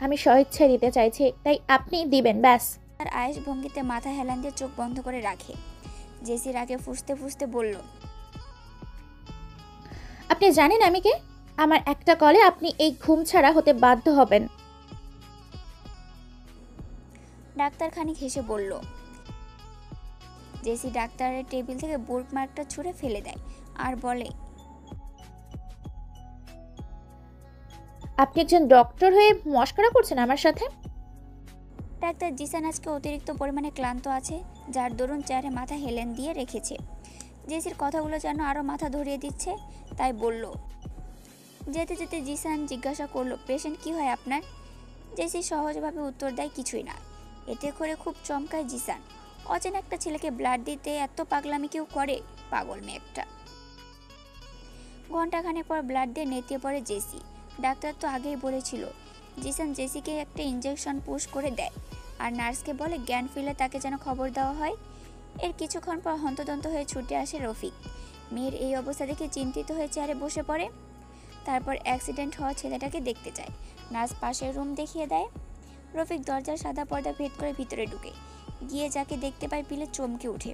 আমি স্বেচ্ছায় দিতে চাইছি, তাই আপনি দিবেন ব্যাস। আর আয়েশ ভঙ্গিতে মাথা হেলান দিয়ে চোখ বন্ধ করে রাখে। জেসির আগে ফুঁসতে ফুঁসতে বলল, আপনি জানেন আমি কে? আমার একটা কলে আপনি এই ঘুম ছাড়া হতে বাধ্য হবেন। ডাক্তার খানিক হেসে বলল। জেসি ডাক্তারের টেবিল থেকে বুক মার্কটা ছুঁড়ে ফেলে দেয় আর বলে, আপনি একজন ডক্টর হয়ে মশকরা করছেন আমার সাথে? ডাক্তার জিসান আজকে অতিরিক্ত পরিমাণে ক্লান্ত আছে, যার দরুন চেয়ারে মাথা হেলেন দিয়ে রেখেছে। জেসির কথাগুলো যেন আরও মাথা ধরিয়ে দিচ্ছে, তাই বলল। যেতে যেতে জিসান জিজ্ঞাসা করলো, পেশেন্ট কি হয় আপনার? জেসি সহজভাবে উত্তর দেয়, কিছুই না। এতে করে খুব চমকায় জিসান। অচেনা একটা ছেলেকে ব্লাড দিতে এত পাগলামি কেউ করে? পাগল মেয়ে একটা। ঘণ্টাখানেক পর ব্লাড দিয়ে নেতিয়ে পড়ে জেসি। ডাক্তার তো আগেই বলেছিল। জিসান জেসিকে একটা ইঞ্জেকশন পুশ করে দেয় আর নার্সকে বলে জ্ঞান ফিরলে তাকে যেন খবর দেওয়া হয়। এর কিছুক্ষণ পর হন্তদন্ত হয়ে ছুটে আসে রফিক। মেয়ের এই অবস্থা দেখে চিন্তিত হয়ে চেয়ারে বসে পড়ে। তারপর অ্যাক্সিডেন্ট হওয়া ছেলেটাকে দেখতে যায়। নার্স পাশের রুম দেখিয়ে দেয়। রফিক দরজার সাদা পর্দা ভেদ করে ভিতরে ঢুকে গিয়ে যাকে দেখতে পায় পিলে চমকে ওঠে।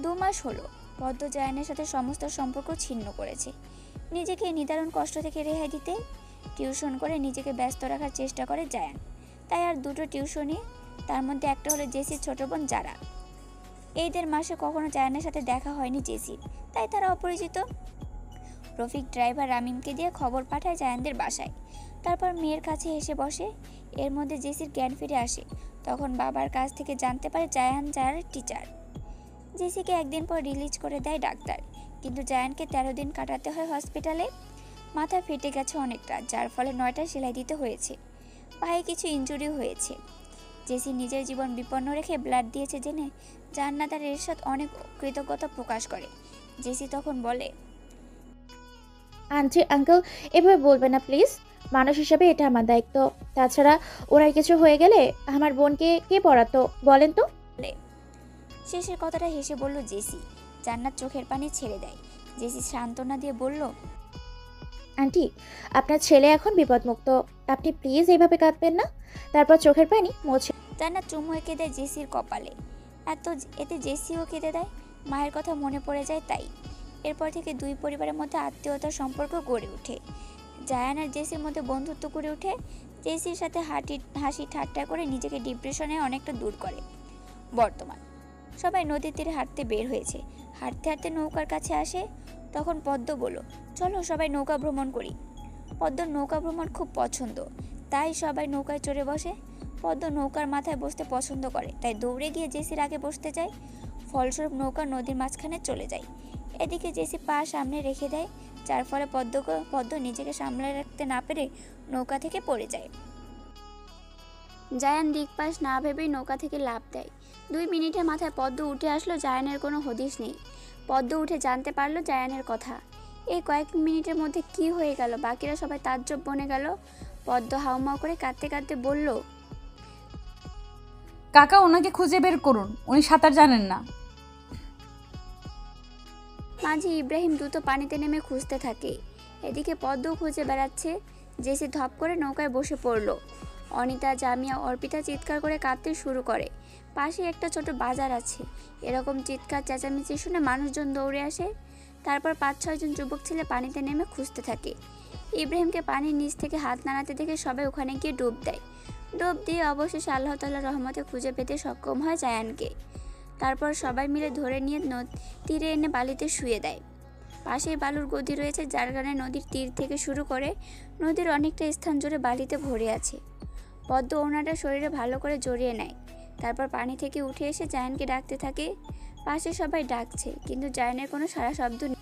2 মাস হলো পদ্ম জায়ানের সাথে সমস্ত সম্পর্ক ছিন্ন করেছে। নিজেকে নিদারুণ কষ্ট থেকে রেহাই দিতে টিউশন করে নিজেকে ব্যস্ত রাখার চেষ্টা করে জায়ান। তাই আর 2টো টিউশনই, তার মধ্যে একটা হলো জেসির ছোট বোন যারা। এই 1.5 মাসে কখনো জায়ানের সাথে দেখা হয়নি জেসির, তাই তারা অপরিচিত। রফিক ড্রাইভার রামিমকে দিয়ে খবর পাঠায় জায়ানদের বাসায়। তারপর মেয়ের কাছে এসে বসে। এর মধ্যে জেসির জ্ঞান ফিরে আসে। তখন বাবার কাছ থেকে জানতে পারে জায়ান জায়ানের টিচার। জেসিকে একদিন পর রিলিজ করে দেয় ডাক্তার, কিন্তু জায়ানকে 13 দিন কাটাতে হয় হসপিটালে। মাথা ফেটে গেছে অনেকটা, যার ফলে 9টা সেলাই দিতে হয়েছে। পায়ে কিছু ইনজুরি হয়েছে। জেসি নিজের জীবন বিপন্ন রেখে ব্লাড দিয়েছে জেনে জান্নাত আর এরশাদ অনেক কৃতজ্ঞতা প্রকাশ করে। জেসি তখন বলে, আন্টি আঙ্কেল এভাবে বলবেন না প্লিজ, মানুষ হিসাবে এটা আমার দায়িত্ব। তাছাড়া ওরা কিছু হয়ে গেলে আমার বোনকে কে পড়াতো বলেন তো? শেষের কথাটা হেসে বলল জেসি। জান্নাত চোখের পানি ছেড়ে দেয়। জেসি সান্ত্বনা দিয়ে বলল, আন্টি আপনার ছেলে এখন বিপদমুক্ত, আপনি প্লিজ এইভাবে কাঁদবেন না। তারপর চোখের পানি মুছে জান্নাত চুমু এঁকে দেয় জেসির কপালে। এতে জেসিও কেঁদে দেয়। মায়ের কথা মনে পড়ে যায় তাই। এরপর থেকে 2 পরিবারের মধ্যে আত্মীয়তার সম্পর্ক গড়ে ওঠে। জায়ান আর জেসির মধ্যে বন্ধুত্ব গড়ে ওঠে। জেসির সাথে হাসি ঠাট্টা করে নিজেকে ডিপ্রেশনে অনেকটা দূর করে। বর্তমান সবাই নদীর তীরে হাঁটতে বের হয়েছে। হাঁটতে হাঁটতে নৌকার কাছে আসে। তখন পদ্ম বলল, চলো সবাই নৌকা ভ্রমণ করি। পদ্মর নৌকা ভ্রমণ খুব পছন্দ, তাই সবাই নৌকায় চড়ে বসে। পদ্ম নৌকার মাথায় বসতে পছন্দ করে, তাই দৌড়ে গিয়ে জেসির আগে বসতে যায়। ফলস্বরূপ নৌকা নদীর মাঝখানে চলে যায়। এদিকে জেসি পা সামনে রেখে দেয়, যার ফলে পদ্ম নিজেকে সামলে রাখতে না পেরে নৌকা থেকে পড়ে যায়। জায়ান দিকপাশ না ভেবেই নৌকা থেকে লাফ দেয়। 2 মিনিটের মাথায় পদ্ম উঠে আসলো। জায়ানের কোনো হদিশ নেই। পদ্ম উঠে জানতে পারলো জায়ানের কথা। এই কয়েক মিনিটের মধ্যে কি হয়ে গেল, বাকিরা সবাই তাজ্জব বনে গেল। পদ্ম হাউমাউ করে কাঁদতে কাঁদতে বলল, কাকা ওনাকে খুঁজে বের করুন, উনি সাঁতার জানেন না। মাঝি ইব্রাহিম দ্রুত পানিতে নেমে খুঁজতে থাকে। এদিকে পদ্ম খুঁজে বেড়াচ্ছে। জেসি ধপ করে নৌকায় বসে পড়ল। অনিতা, জামিয়া, অর্পিতা চিৎকার করে কাঁদতে শুরু করে। পাশে একটা ছোট বাজার আছে। এরকম চিৎকার চেঁচামেচি শুনে মানুষজন দৌড়ে আসে। তারপর 5-6 জন যুবক ছেলে পানিতে নেমে খুঁজতে থাকে। ইব্রাহিমকে পানির নিচ থেকে হাত নাড়াতে দেখে সবাই ওখানে গিয়ে ডুব দেয়। ডুব দিয়ে অবশেষে আল্লাহ তাআলার রহমতে খুঁজে পেতে সক্ষম হয় জায়ানকে। তারপর সবাই মিলে ধরে নিয়ে তীরে এনে বালিতে শুয়ে দেয়। পাশেই বালুর গদি রয়েছে, যার কারণে নদীর তীর থেকে শুরু করে নদীর অনেকটা স্থান জুড়ে বালিতে ভরে আছে। পদ্ম ওনাটা শরীরে ভালো করে জড়িয়ে নেয়, তারপর পানি থেকে উঠে এসে জায়ানকে ডাকতে থাকে। পাশে সবাই ডাকছে, কিন্তু জায়ানের কোনো সাড়া শব্দ নেই।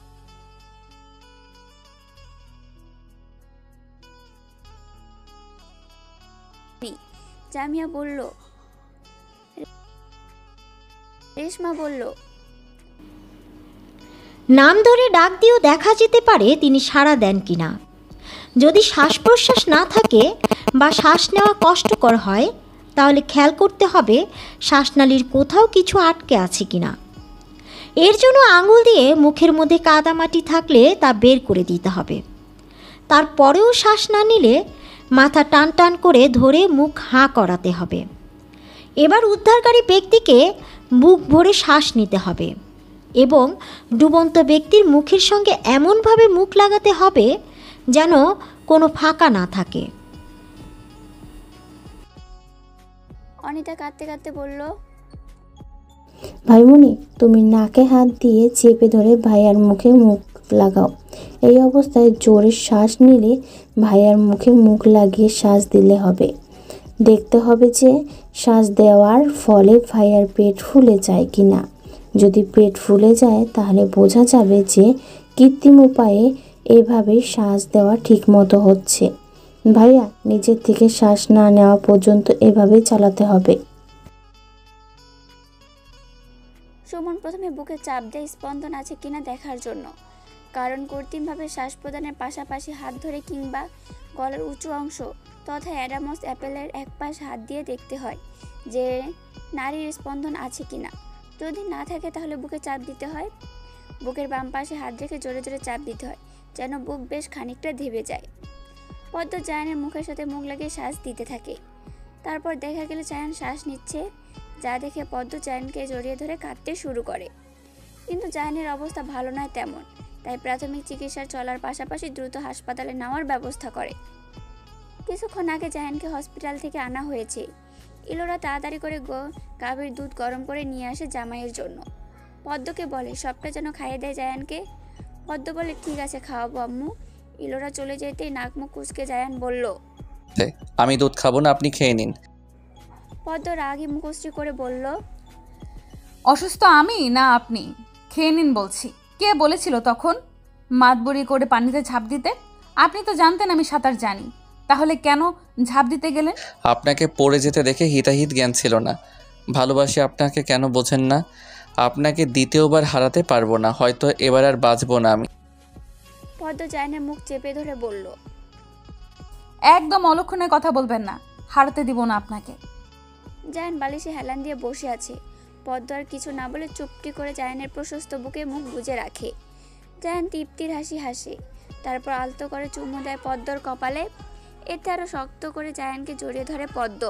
জামিয়া বলল, রেশমা বলল, নাম ধরে ডাক দিয়েও দেখা যেতে পারে তিনি সাড়া দেন কিনা। যদি শ্বাস প্রশ্বাস না থাকে বা শ্বাস নেওয়া কষ্টকর হয়, তাহলে খেয়াল করতে হবে শ্বাসনালীর কোথাও কিছু আটকে আছে কিনা। এর জন্য আঙুল দিয়ে মুখের মধ্যে কাদামাটি থাকলে তা বের করে দিতে হবে। তারপরেও শ্বাস না নিলে মাথা টান টান করে ধরে মুখ হাঁ করাতে হবে। এবার উদ্ধারকারী ব্যক্তিকে বুক ভরে শ্বাস নিতে হবে এবং ডুবন্ত ব্যক্তির মুখের সঙ্গে এমনভাবে মুখ লাগাতে হবে যেন কোনো ফাঁকা না থাকে। অনিতা কাঁদতে কাঁদতে বলল, ভাইমণি, তুমি নাকে হাত দিয়ে চেপে ধরে ভাইয়ার মুখে মুখ লাগাও। এই অবস্থায় জোরে শ্বাস নিলে ভাইয়ার মুখে মুখ লাগিয়ে শ্বাস দিলে হবে। দেখতে হবে যে শ্বাস দেওয়ার ফলে ভাইয়ার পেট ফুলে যায় কিনা। যদি পেট ফুলে যায় তাহলে বোঝা যাবে যে কৃত্রিম উপায়ে এভাবে শ্বাস দেওয়া ঠিকমতো হচ্ছে। ভাইয়া নিজের থেকে শ্বাস না নেওয়া পর্যন্ত এভাবেই চালাতে হবে। সুমন প্রথমে বুকে চাপ দেয় স্পন্দন আছে কিনা দেখার জন্য, কারণ কৃত্রিমভাবে শ্বাস প্রদানের পাশাপাশি হাত ধরে কিংবা গলার উঁচু অংশ তথা অ্যাডামস অ্যাপেলের এক পাশ হাত দিয়ে দেখতে হয় যে নারীর স্পন্দন আছে কিনা। যদি না থাকে তাহলে বুকে চাপ দিতে হয়। বুকের বাম পাশে হাত রেখে জোরে জোরে চাপ দিতে হয়, যেন বুক বেশ খানিকটা ধেবে যায়। পদ্ম জায়ানের মুখের সাথে মুখ লাগিয়ে শ্বাস দিতে থাকে। তারপর দেখা গেল জায়ান শ্বাস নিচ্ছে, যা দেখে পদ্ম জায়ানকে জড়িয়ে ধরে কাঁদতে শুরু করে। কিন্তু জায়ানের অবস্থা ভালো নয় তেমন, তাই প্রাথমিক চিকিৎসা চলার পাশাপাশি দ্রুত হাসপাতালে নেওয়ার ব্যবস্থা করে। কিছুক্ষণ আগে জায়ানকে হসপিটাল থেকে আনা হয়েছে। ইলোরা তাড়াতাড়ি করে গাভীর দুধ গরম করে নিয়ে আসে জামাইয়ের জন্য। পদ্মকে বলে সবটা যেন খাইয়ে দেয় জায়ানকে। পদ্ম বলে, ঠিক আছে, খাওয়াবো আম্মু। ইলোরা চলে যেতেই নাক মুখ কুঁচকে জায়ান বলল, আমি দুধ খাবো না, আপনি খেয়ে নিন। পদ্ম রাগী মুখশ্রী করে বলল, অসুস্থ আমি না আপনি? খেয়ে নিন বলছি। কে বলেছিল তখন মাতবরি করে পানিতে ঝাঁপ দিতে? আপনি তো জানতেন আমি সাঁতার জানি, তাহলে কেন ঝাঁপ দিতে গেলেন? আপনাকে পড়ে যেতে দেখে হিতাহিত জ্ঞান ছিল না। ভালোবাসি আপনাকে, কেন বোঝেন না? আপনাকে দ্বিতীয়বার হারাতে পারবো না, হয়তো এবার আর বাঁচবো না আমি। পদ্ম জায়ানের মুখ চেপে ধরে বলল, একদম অলক্ষণে কথা বলবেন না, হারাতে দিব না আপনাকে। জায়ান বালিশে হেলান দিয়ে বসে আছে। পদ্ম আর কিছু না বলে চুপটি করে জায়ানের প্রশস্ত বুকে মুখ গুজে রাখে। জায়ান তৃপ্তির হাসি হাসে, তারপর আলতো করে চুমু দেয় পদ্মর কপালে। এতে আরও শক্ত করে জায়ানকে জড়িয়ে ধরে পদ্ম।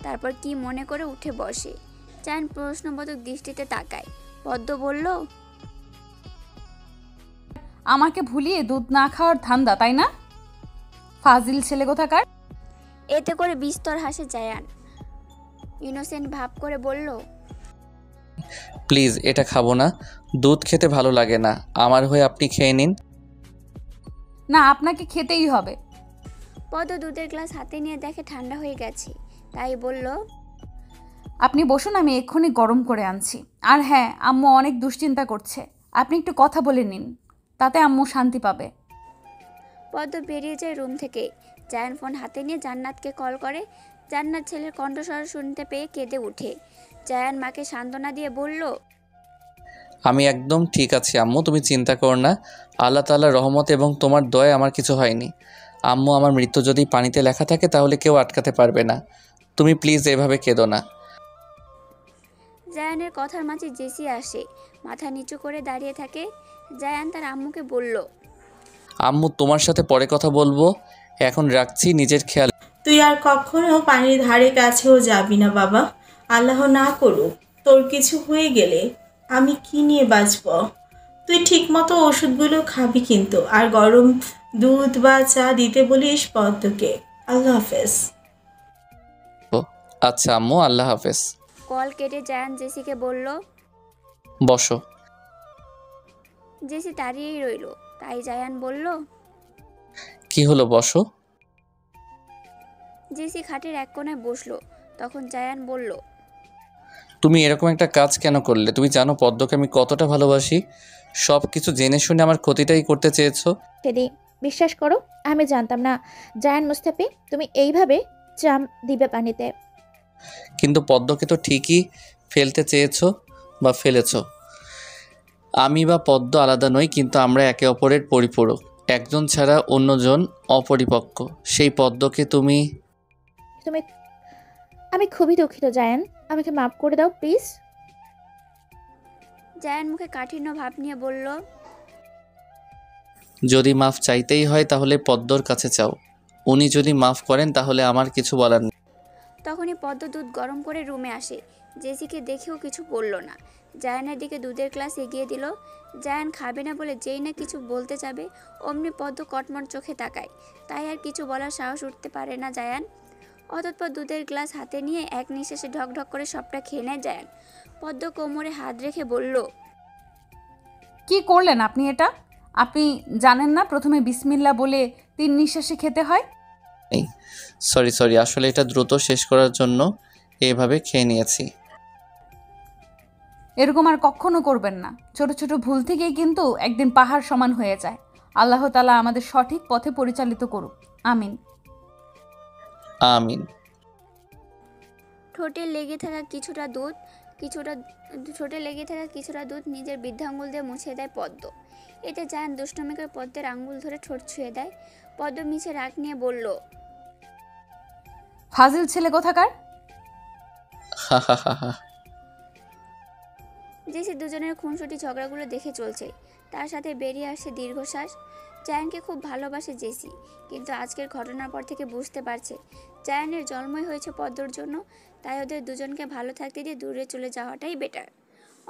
তারপর কি মনে করে উঠে বসে। জায়ান প্রশ্নবোধক দৃষ্টিতে তাকায়। পদ্ম বলল, আমাকে ভুলিয়ে দুধ না খাওয়ার ধান্দা, তাই না? ফাজিল ছেলে কোথাকার। এতে করে বিস্তর হাসে জায়ান। ইনোসেন্ট ভাব করে বলল, প্লিজ এটা খাবো না, দুধ খেতে ভালো লাগে না, আমার হয়ে আপনি খেয়ে নিন। না, আপনাকে খেতেই হবে। পদ্ম দুধের গ্লাস হাতে নিয়ে দেখে ঠান্ডা হয়ে গেছে, তাই বলল, আপনি বসুন, আমি এক্ষুনি গরম করে আনছি। আর হ্যাঁ, আম্মু অনেক দুশ্চিন্তা করছে, আপনি একটু কথা বলে নিন, তাতে আম্মু শান্তি পাবে। পদ্ম বেরিয়ে যায় রুম থেকে। জায়ান ফোন হাতে নিয়ে জান্নাতকে কল করে। জান্নাত ছেলের কণ্ঠস্বর শুনতে পেয়ে কেঁদে উঠে। জায়ান মাকে সান্ত্বনা দিয়ে বলল, আমি একদম ঠিক আছি আম্মু, তুমি চিন্তা করো না। আল্লাহ তাআলার রহমত এবং তোমার দয়ায় আমার কিছু হয়নি। আম্মু, আমার মৃত্যু যদি পানিতে লেখা থাকে তাহলে কেউ আটকাতে পারবে না। তুমি প্লিজ এভাবে কেঁদো না। জায়ানের কথার মাঝে জেসি আসে, মাথা নিচু করে দাঁড়িয়ে থাকে। জায়ান তার আম্মুকে বলল, আম্মু, তোমার সাথে পরে কথা বলবো, এখন রাখছি, নিজের খেয়াল। তুই আর কখনো পানির ধারে কাছেও যাবি না বাবা। আল্লাহ না করুক তোর কিছু হয়ে গেলে আমি কি নিয়ে বাঁচব। তুই ঠিকমতো ওষুধগুলো খাবি কিন্তু, আর গরম দুধ বা চা দিতে বলিস পদ্মকে। আল্লাহ হাফেজ। আচ্ছা আম্মু, আল্লাহ হাফেজ। কল কেটে জায়ান জেসিকে বলল, বসো। জেসি দাঁড়িয়েই রইল। তাই জায়ান বলল, কি হলো, বসো। জেসি খাটের এক কোণায় বসলো। তখন জায়ান বলল, তুমি এরকম একটা কাজ কেন করলে? তুমি জানো পদ্মকে আমি কতটা ভালোবাসি। সব কিছু জেনে শুনে আমার ক্ষতিটাই করতে চেয়েছো। সেদি, বিশ্বাস করো আমি জানতাম না জায়ান মুস্তাফি তুমি এইভাবে চাম দিবে পানিতে। কিন্তু পদ্মকে তো ঠিকই ফেলতে চেয়েছো বা ফেলেছো। আমি বা পদ্ম আলাদা নই, কিন্তু আমরা একে অপরের পরিপূরক। একজন ছাড়া অন্যজন অপরিপক্ক। সেই পদ্মকে তুমি তুমি আমি খুবই দুঃখিত জায়ান, আমাকে মাফ করে দাও প্লিজ। জায়ান মুখে কাঠিন্য ভাব নিয়ে বলল, যদি মাফ চাইতেই হয় তাহলে পদ্মর কাছে চাও। উনি যদি মাফ করেন তাহলে আমার কিছু বলার নেই। তখনই পদ্ম দুধ গরম করে রুমে আসে। জেসিকে দেখেও কিছু বলল না। জায়ানের দিকে দুধের গ্লাস এগিয়ে দিল। জায়ান খাবে না বলে যেই না কিছু বলতে যাবে অমনি পদ্ম কটমট চোখে তাকায়। তাই আর কিছু বলার সাহস উঠতে পারে না জায়ান। অতঃপর দুধের গ্লাস হাতে নিয়ে এক নিঃশ্বাসে ঢকঢক করে সবটা খেয়ে নেয় জায়ান। পদ্ম কোমরে হাত রেখে বলল, কি করলেন আপনি এটা? আপনি জানেন না প্রথমে বিসমিল্লা বলে 3 নিঃশ্বাসে খেতে হয়? সরি, আসলে এটা দ্রুত শেষ করার জন্য এভাবে খেয়ে নিয়েছি। এরকম আর কখনো করবেন না। ছোট ছোট ভুল থেকেই কিন্তু একদিন পাহাড় সমান হয়ে যায়। আল্লাহ তাআলা আমাদের সঠিক পথে পরিচালিত করুক, আমিন। আমিন। ঠোঁটে লেগে থাকা কিছুটা দুধ নিজের বৃদ্ধাঙ্গুল দিয়ে মুছে দেয় পদ্ম। এতে জায়ান দুষ্টুমি করে পদ্মের আঙ্গুল ধরে ঠোঁট ছুঁয়ে দেয়। পদ্ম মিছে রাগ নিয়ে বলল, ফাজিল ছেলে কোথাকার। হা হা হা হা। জেসি দুজনের খুনসুটি ঝগড়াগুলো দেখে চলছে। তার সাথে বেরিয়ে আসে দীর্ঘশ্বাস। জায়ানকে খুব ভালোবাসে জেসি, কিন্তু আজকের ঘটনার পর থেকে বুঝতে পারছে জায়ানের জন্মই হয়েছে পদ্মর জন্য। তাই ওদের দুজনকে ভালো থাকতে দিয়ে দূরে চলে যাওয়াটাই বেটার।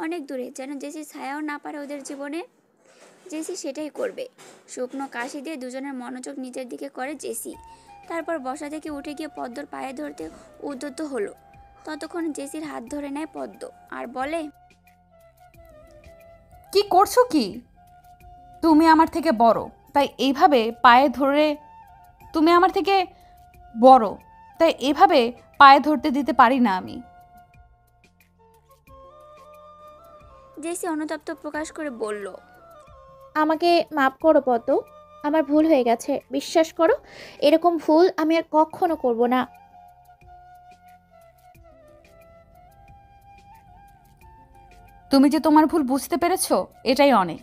অনেক দূরে, যেন জেসি ছায়াও না পারে ওদের জীবনে। জেসি সেটাই করবে। শুকনো কাশি দিয়ে দুজনের মনোযোগ নিজের দিকে করে জেসি। তারপর বসা থেকে উঠে গিয়ে পদ্মর পায়ে ধরতে উদ্যত হলো। ততক্ষণ জেসির হাত ধরে নেয় পদ্ম আর বলে, কি করছো কি? তুমি আমার থেকে বড়, তাই এইভাবে পায়ে ধরে তুমি আমার থেকে বড়, তাই এভাবে পায়ে ধরতে দিতে পারি না আমি। জেসি অনুতপ্ত প্রকাশ করে বলল, আমাকে মাফ করো পদ্ম, আমার ভুল হয়ে গেছে। বিশ্বাস করো এরকম ভুল আমি আর কখনো করব না। তুমি যে তোমার ভুল বুঝতে পেরেছো এটাই অনেক।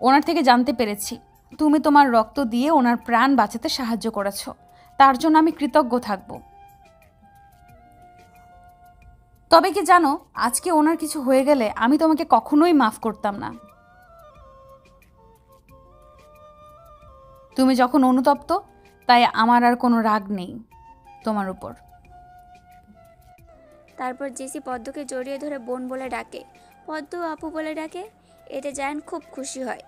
ওনার থেকে জানতে পেরেছি তুমি তোমার রক্ত দিয়ে ওনার প্রাণ বাঁচাতে সাহায্য করেছো। তার জন্য আমি কৃতজ্ঞ থাকব। তবে কি জানো, আজকে ওনার কিছু হয়ে গেলে আমি তোমাকে কখনোই মাফ করতাম না। তুমি যখন অনুতপ্ত, তাই আমার আর কোনো রাগ নেই তোমার উপর। তারপর জেসি পদ্মকে জড়িয়ে ধরে বোন বলে ডাকে, পদ্ম আপু বলে ডাকে। এতে জায়ান খুব খুশি হয়।